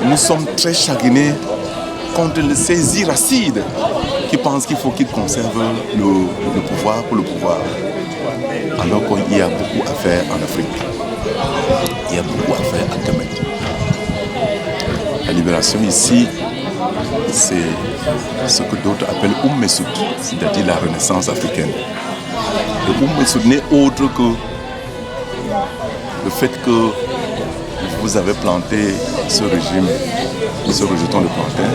nous sommes très chagrinés contre ces irracides qui pensent qu'il faut qu'ils conservent le pouvoir pour le pouvoir. Alors qu'il y a beaucoup à faire en Afrique. Il y a beaucoup à faire à Kemet. La libération ici, c'est ce que d'autres appellent Oumessoud, c'est-à-dire la renaissance africaine. Le Oumessoud n'est autre que le fait que vous avez planté ce régime, ce rejeton de plantain,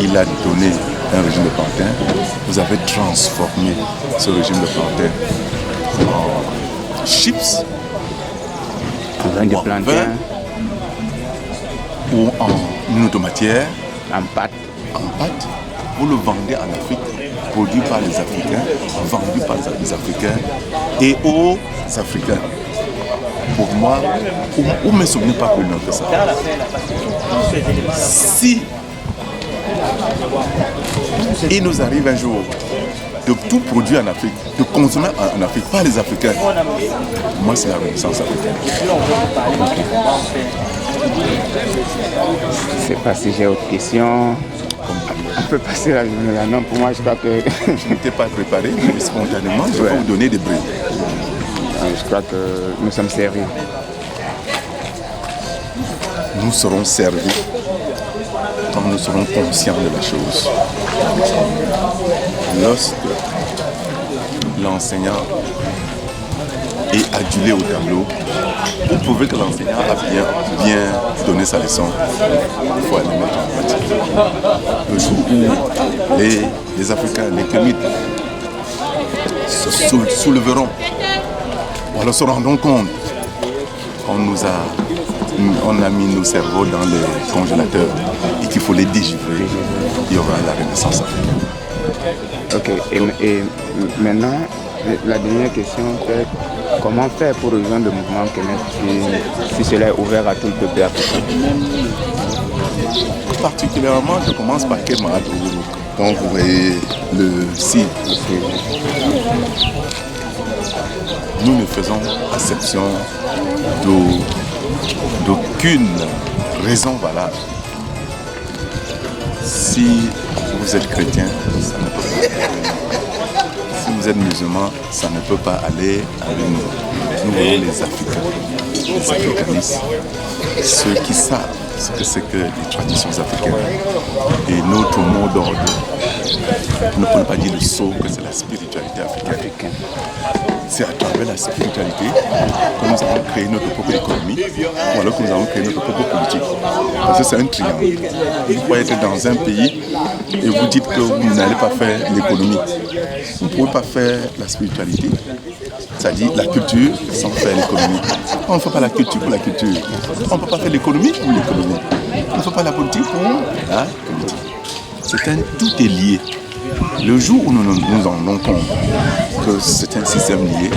il a donné un régime de plantain, vous avez transformé ce régime de plantain en chips, en vin, ou en une autre matière, en pâte. Vous le vendez en Afrique, produit par les Africains, vendu par les Africains et aux Africains. Pour moi, on ne me souvient pas plus loin que ça. Si il nous arrive un jour de tout produire en Afrique, de consommer en Afrique, pas les Africains. Moi, c'est la Renaissance africaine. Je ne sais pas si j'ai autre question. On peut passer la journée là. Non, pour moi, je crois que... Je n'étais pas préparé, mais spontanément, je vais vous donner des briques. Je crois que nous sommes servis. Nous serons servis quand nous serons conscients de la chose. Lorsque l'enseignant est adulé au tableau, pour prouver que l'enseignant a bien donné sa leçon, il faut aller mettre en pratique. Le jour où les Africains, les Kémites, se souleveront, ou alors se rendront compte on a mis nos cerveaux dans les congélateurs et qu'il faut les dégivrer, il y aura la Renaissance africaine. Ok, et maintenant, la dernière question, c'est comment faire pour rejoindre le mouvement Kemet si cela est ouvert à tout le peuple africain? Particulièrement, je commence par Kemet. Donc vous voyez le site. Nous ne faisons acception d'aucune raison valable. Si vous êtes chrétien, ça ne peut pas. Si vous êtes musulman, ça ne peut pas aller avec nous. Nous voulons les Africains, les africanistes, ceux qui savent ce que c'est que les traditions africaines. Et notre mot d'ordre, ne peut pas dire le sceau que c'est la spiritualité africaine. C'est à travers la spiritualité que nous avons créé notre propre économie, ou alors que nous avons créé notre propre politique. Parce que c'est un triangle. Vous pouvez être dans un pays et vous dites que vous n'allez pas faire l'économie. Vous ne pouvez pas faire la spiritualité, c'est-à-dire la culture sans faire l'économie. On ne fait pas la culture pour la culture. On ne peut pas faire l'économie pour l'économie. On ne fait pas la politique pour la politique. Tout est lié. Le jour où nous nous en rendons compte que c'est un système lié,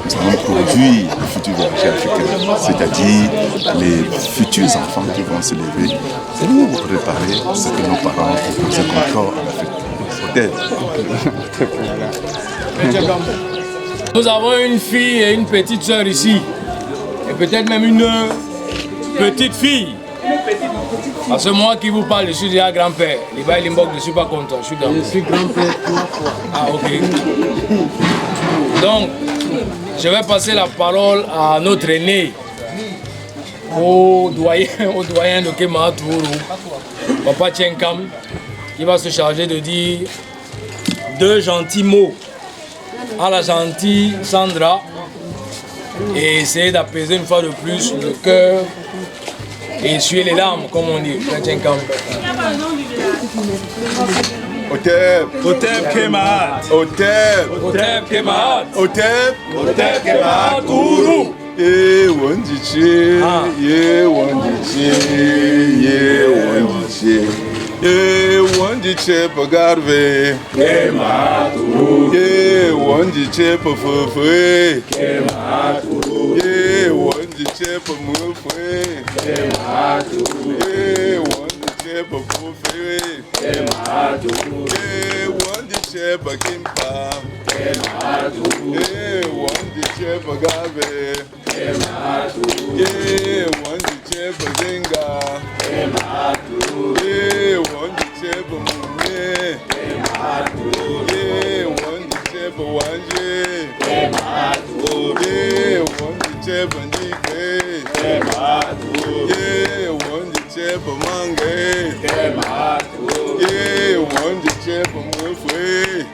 nous allons produire le futur berger africain, c'est-à-dire les futurs enfants qui vont se lever pour réparer ce que nos parents faisaient encore en Afrique. Nous avons une fille et une petite sœur ici, et peut-être même une petite fille. Parce que moi qui vous parle, je suis déjà grand-père. Les bails Limbok, je ne suis pas content, je suis grand-père. Je suis grand-père 3 fois. Ah, ok. Donc, je vais passer la parole à notre aîné, au doyen de Kema Tourou, Papa Tchenkam, qui va se charger de dire 2 gentils mots à la gentille Sandra et essayer d'apaiser une fois de plus le cœur et essuyer les larmes, comme on dit. Otep, Otep Kemat, Otep Kemat, Otep Kemat, Tourou. Ye wandiche, ye wandiche, ye wandiche. Ye wandiche pagarve, Kemat Tourou. Ye wandiche pafafwe, Kemat Tourou. Ye wandiche pamufwe, Kemat Tourou. Ye wandiche pafufwe, Kemat Tourou. Ye wandiche pakimpa, Kemat Tourou. Ye wandiche pagave, Kemat Tourou. Ye wandiche pazinga, Kemat Tourou. Ye wandiche pamunye, Kemat Tourou. Ye wandiche pawanje, Kemat Tourou. Ye wandiche pandike, Kemat Tourou. Ye wandiche pamange, Kemat Tourou. Ye wandiche pamufwe,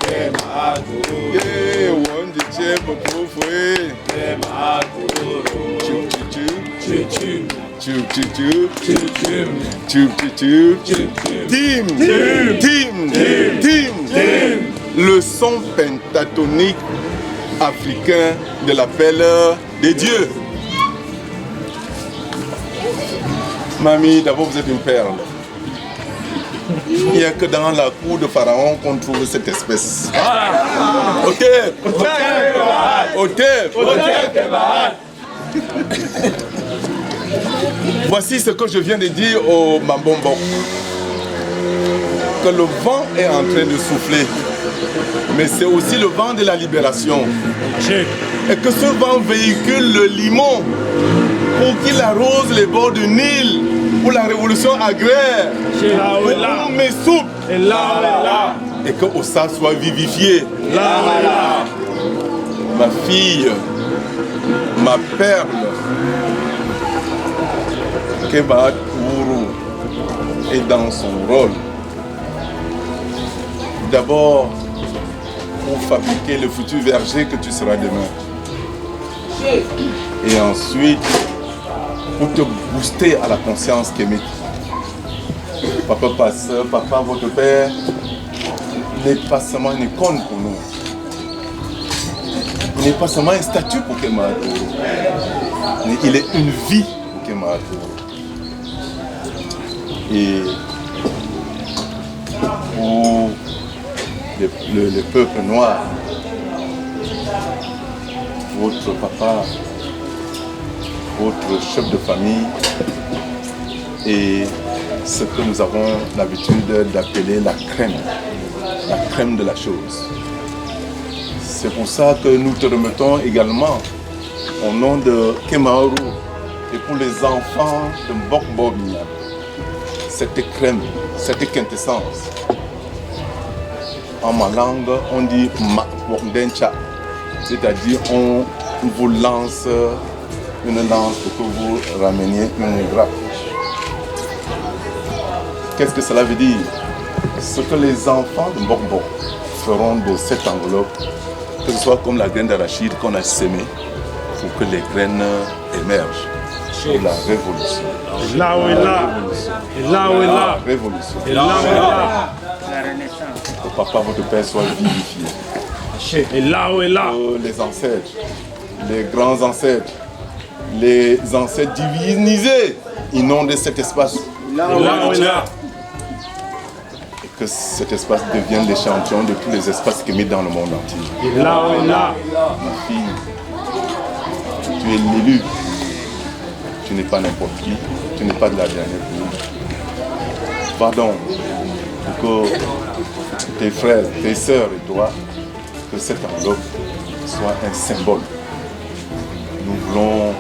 Kemat Tourou. Ye wandiche papufwe, Kemat Tourou. Chou chou chou, chou chou chou, chou chou chou. Tim. Le son pentatonique africain de l'appel des dieux. Mamie, d'abord vous êtes une perle. Il n'y a que dans la cour de Pharaon qu'on trouve cette espèce. Otep. Voici ce que je viens de dire au Mambombo. que le vent est en train de souffler, mais c'est aussi le vent de la libération. Et que ce vent véhicule le limon pour qu'il arrose les bords du Nil pour la révolution agraire, pour Messoup, et que Ossa soit vivifié. Ma fille, ma perle, Kemat Ouro est dans son rôle. D'abord, pour fabriquer le futur verger que tu seras demain. Et ensuite, pour te booster à la conscience Kemet. Papa pasteur, papa votre père n'est pas seulement une icône pour nous. Il n'est pas seulement un statut pour Kemat Ouro, mais il est une vie pour Kemat Ouro. Et pour le peuple noir, votre papa, votre chef de famille et ce que nous avons l'habitude d'appeler la crème de la chose. C'est pour ça que nous te remettons également au nom de Kemat Ouro et pour les enfants de Mbok Mignane, cette crème, cette quintessence. En ma langue, on dit Makbokdencha, c'est-à-dire on vous lance une lance pour que vous rameniez une grappe. Qu'est-ce que cela veut dire? Ce que les enfants de Mbok feront de cette enveloppe, que ce soit comme la graine d'arachide qu'on a sémée, pour que les graines émergent pour la révolution. Et là où est là. Et là où est là. La révolution. Et là où est là. La renaissance. Que papa, votre père soit vivifié. Et là où est là. Les ancêtres, les grands ancêtres, les ancêtres divinisés inondent cet espace. Là où est là. Et que cet espace devienne l'échantillon de tous les espaces qui mettent dans le monde entier. Et là où est là. Ma fille, tu es l'élu. Tu n'es pas n'importe qui. Tu n'es pas de la dernière cour. Pardon. Pour que tes frères, tes sœurs et toi, que cette enveloppe soit un symbole. Nous voulons,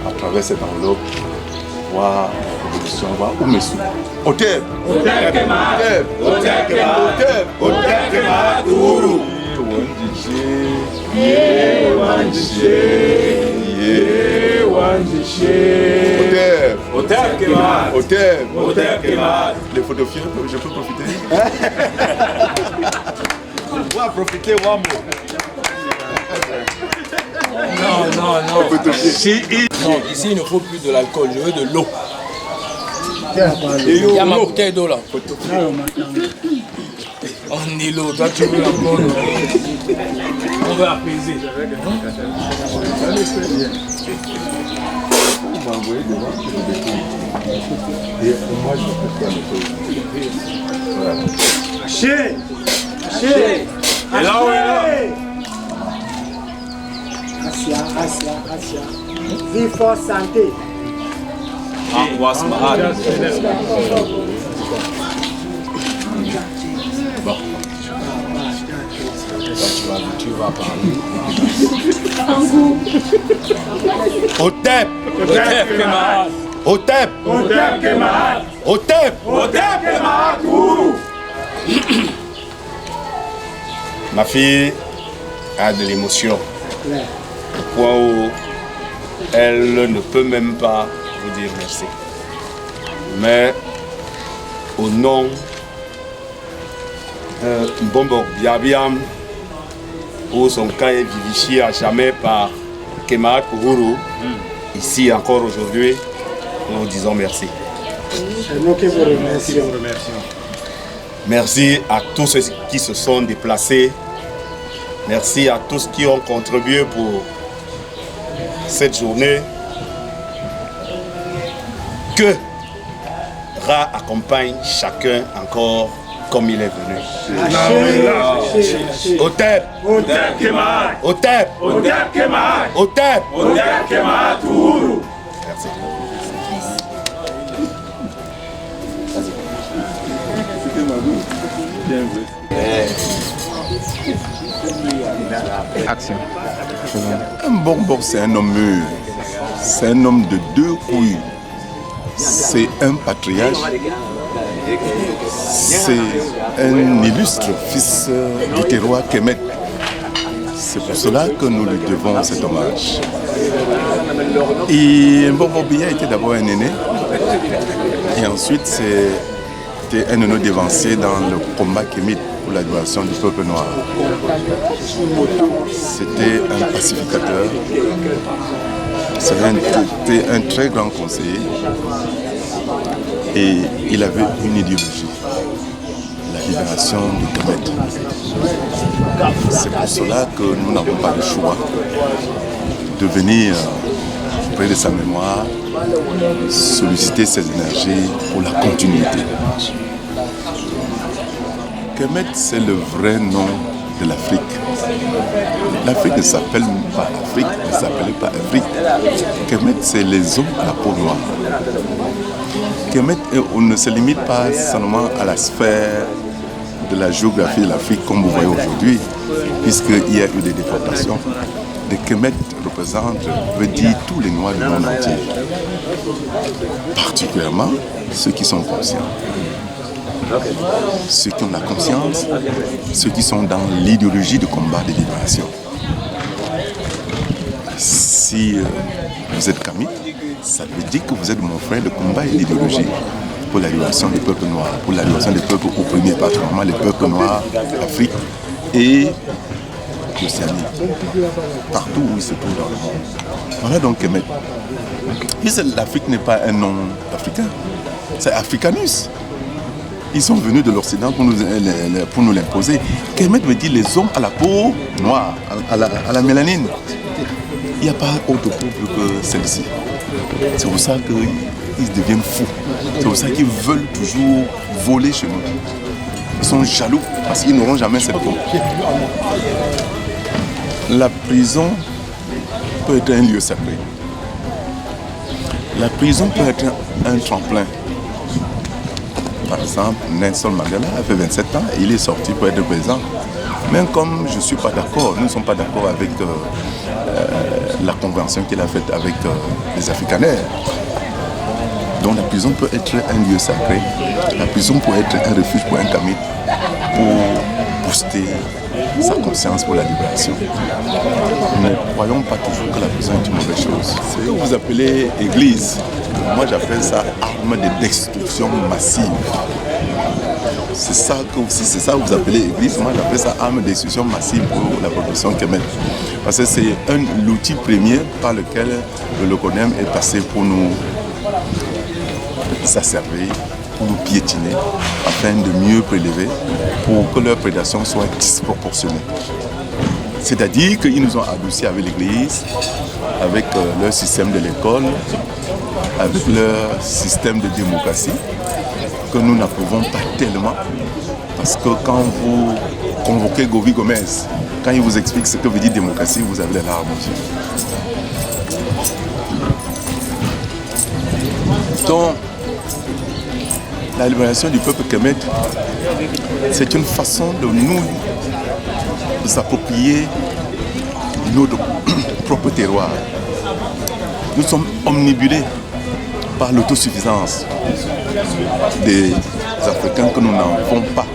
à travers cette enveloppe, voir la révolution, voir Oumesu. Oteb! Oteb Kemat! Oteb Kemat! Oteb Kemat Ouro! Oteb Kemat! Oteb Kemat! Les photographies, je peux profiter? On va profiter, Wambo. Non, ici il ne faut plus de l'alcool, je veux de l'eau. Il y a ma bouteille d'eau là. On dit l'eau, toi tu veux encore. On va apaiser. Haché. Et là où est là. Asia. Vie, force, santé. Angoisse malade. Bon. Tu vas parler. Oteb! Oteb Kemat! Oteb! Oteb Kemat! Oteb! Oteb Kemat Ouro! Ma fille a de l'émotion. Au point où elle ne peut même pas vous dire merci. Mais au nom de Mbombo Biabiam, où son cas est vivifié à jamais par Kemat Ouro, ici encore aujourd'hui, nous disons merci. C'est nous qui vous remercions. Merci à tous ceux qui se sont déplacés. Merci à tous qui ont contribué pour cette journée. Que Ra accompagne chacun encore comme il est venu. Oteb! Oteb Kemat! Oteb! Oteb Kemat! Oteb! Oteb Kemat Ouro! Merci. C'était ma vie. Action. Un Bombok, c'est un homme mûr. C'est un homme de deux couilles. C'est un patriarche. C'est un illustre fils du terroir Kemet. C'est pour cela que nous lui devons cet hommage. Et Bombok Biya était d'abord un aîné. Et ensuite, c'était un de nos dévanciers dans le combat Kémite pour la libération du peuple noir. C'était un pacificateur. C'était un très grand conseiller. Et il avait une idéologie, la libération du Kemet. C'est pour cela que nous n'avons pas le choix de venir près de sa mémoire, solliciter ses énergies pour la continuité. Kemet, c'est le vrai nom de l'Afrique. L'Afrique ne s'appelle pas Afrique, ne s'appelait pas Afrique. Kemet, c'est les hommes à la peau noire. Kemet, on ne se limite pas seulement à la sphère de la géographie de l'Afrique comme vous voyez aujourd'hui, puisqu'il y a eu des déportations. Les Kemet représentent, veut dire tous les Noirs du monde entier, particulièrement ceux qui sont conscients. Ceux qui ont la conscience, ceux qui sont dans l'idéologie de combat de libération. Si vous êtes Kamit, ça veut dire que vous êtes mon frère de combat et d'idéologie pour la libération des peuples noirs, pour la libération des peuples opprimés, particulièrement les peuples noirs d'Afrique et d'Océanie, partout où ils se trouvent dans le monde. Voilà donc Kemet. L'Afrique n'est pas un nom africain, c'est Africanus. Ils sont venus de l'Occident pour nous l'imposer. Kemet me dit les hommes à la peau noire, à la mélanine. Il n'y a pas autre peuple que celle-ci. C'est pour ça qu'ils deviennent fous. C'est pour ça qu'ils veulent toujours voler chez nous. Ils sont jaloux parce qu'ils n'auront jamais cette peau. La prison peut être un lieu sacré. La prison peut être un tremplin. Par exemple, Nelson Mandela a fait 27 ans et il est sorti pour être président. Même comme je ne suis pas d'accord, nous ne sommes pas d'accord avec la convention qu'il a faite avec les Afrikaners. Donc la prison peut être un lieu sacré. La prison peut être un refuge pour un Kamit, pour booster sa conscience pour la libération. Ne croyons pas toujours que la prison est une mauvaise chose. C'est ce que vous appelez église. Moi j'appelle ça arme de destruction massive. C'est ça que vous appelez église, moi j'appelle ça arme de destruction massive pour la population Kemet. Parce que c'est l'outil premier par lequel le Lokonem est passé pour nous s'asservir, pour nous piétiner, afin de mieux prélever, pour que leur prédation soit disproportionnée. C'est-à-dire qu'ils nous ont adoucis avec l'église, avec leur système de l'école, avec leur système de démocratie, que nous n'approuvons pas tellement. Parce que quand vous convoquez Govi Gomez, quand il vous explique ce que veut dire démocratie, vous avez les larmes aux yeux. Donc, la libération du peuple Kemet, c'est une façon de nous approprier notre propre terroir. Nous sommes omnibulés par l'autosuffisance des Africains que nous n'en avons pas.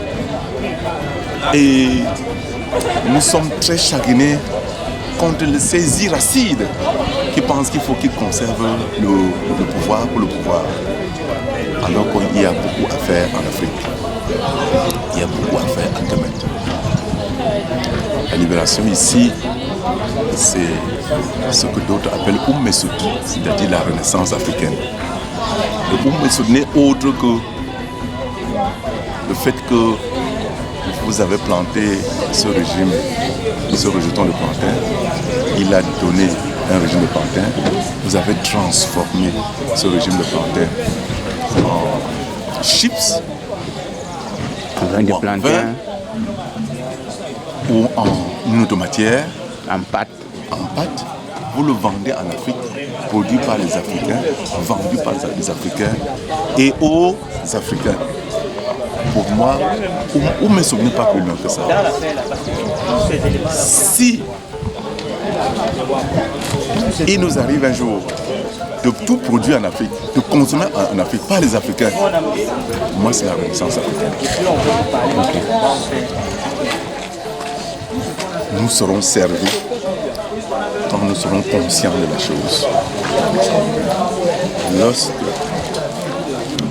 Et nous sommes très chagrinés contre ces irracides qui pensent qu'il faut qu'ils conservent le pouvoir pour le pouvoir. Alors qu'il y a beaucoup à faire en Afrique. Il y a beaucoup à faire en Kemet. La libération ici, c'est ce que d'autres appellent Oumessoud, c'est-à-dire la renaissance africaine. Le Oumessoud n'est autre que le fait que vous avez planté ce régime, ce rejeton de plantain. Il a donné un régime de plantain. Vous avez transformé ce régime de plantain en chips, en ou en vin, ou en automatière, en pâte. Vous le vendez en Afrique, produit par les Africains, vendu par les Africains et aux Africains. pour moi, ou mes souvenirs pas plus loin que ça. Si il nous arrive un jour de tout produire en Afrique, de consommer en Afrique, pas les Africains, moi c'est la Renaissance africaine. Okay. Nous serons servis quand nous serons conscients de la chose. Lorsque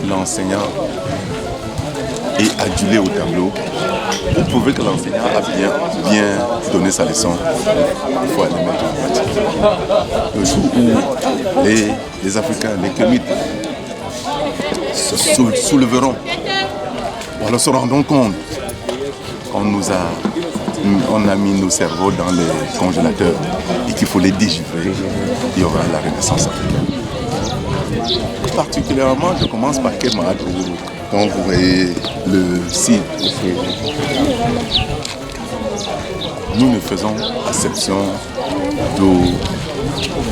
l'enseignant est adulé au tableau, pour prouver que l'enseignant a bien donné sa leçon, il faut aller mettre en pratique. Le jour où les Africains, les Kémites, se souleveront, ou alors se rendront compte qu'on a mis nos cerveaux dans les congélateurs et qu'il faut les digérer, il y aura la Renaissance africaine. Particulièrement, je commence par Kema Adrougou. Quand vous voyez le site, nous ne faisons acception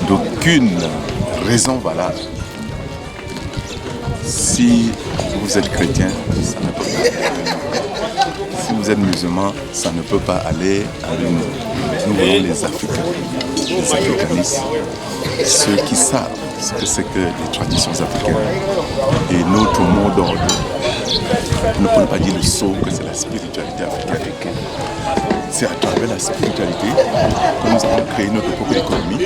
d'aucune raison valable. Si vous êtes chrétien, ça ne peut pas aller. Si vous êtes musulman, ça ne peut pas aller avec nous. Nous voulons les Africains, les africanistes, ceux qui savent ce que c'est que les traditions africaines. Et notre mot d'ordre, on ne peut pas dire le sceau que c'est la spiritualité africaine. C'est à travers la spiritualité que nous avons créé notre propre économie,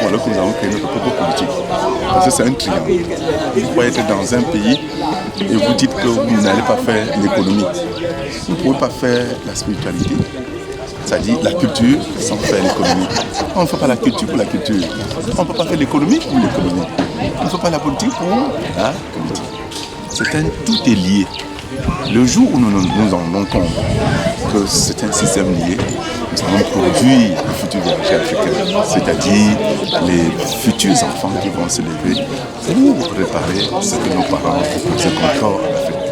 ou alors que nous avons créé notre propre politique. Parce que c'est un triangle. Vous pouvez être dans un pays et vous dites que vous n'allez pas faire l'économie. Vous ne pouvez pas faire la spiritualité. C'est-à-dire la culture sans faire l'économie. On ne fait pas la culture pour la culture. On ne peut pas faire l'économie pour l'économie. On ne fait pas la politique pour la politique. Tout est lié. Le jour où nous nous rendons compte que c'est un système lié, nous allons produire le futur village africain, c'est-à-dire les futurs enfants qui vont se lever pour préparer ce que nos parents proposaient encore en Afrique.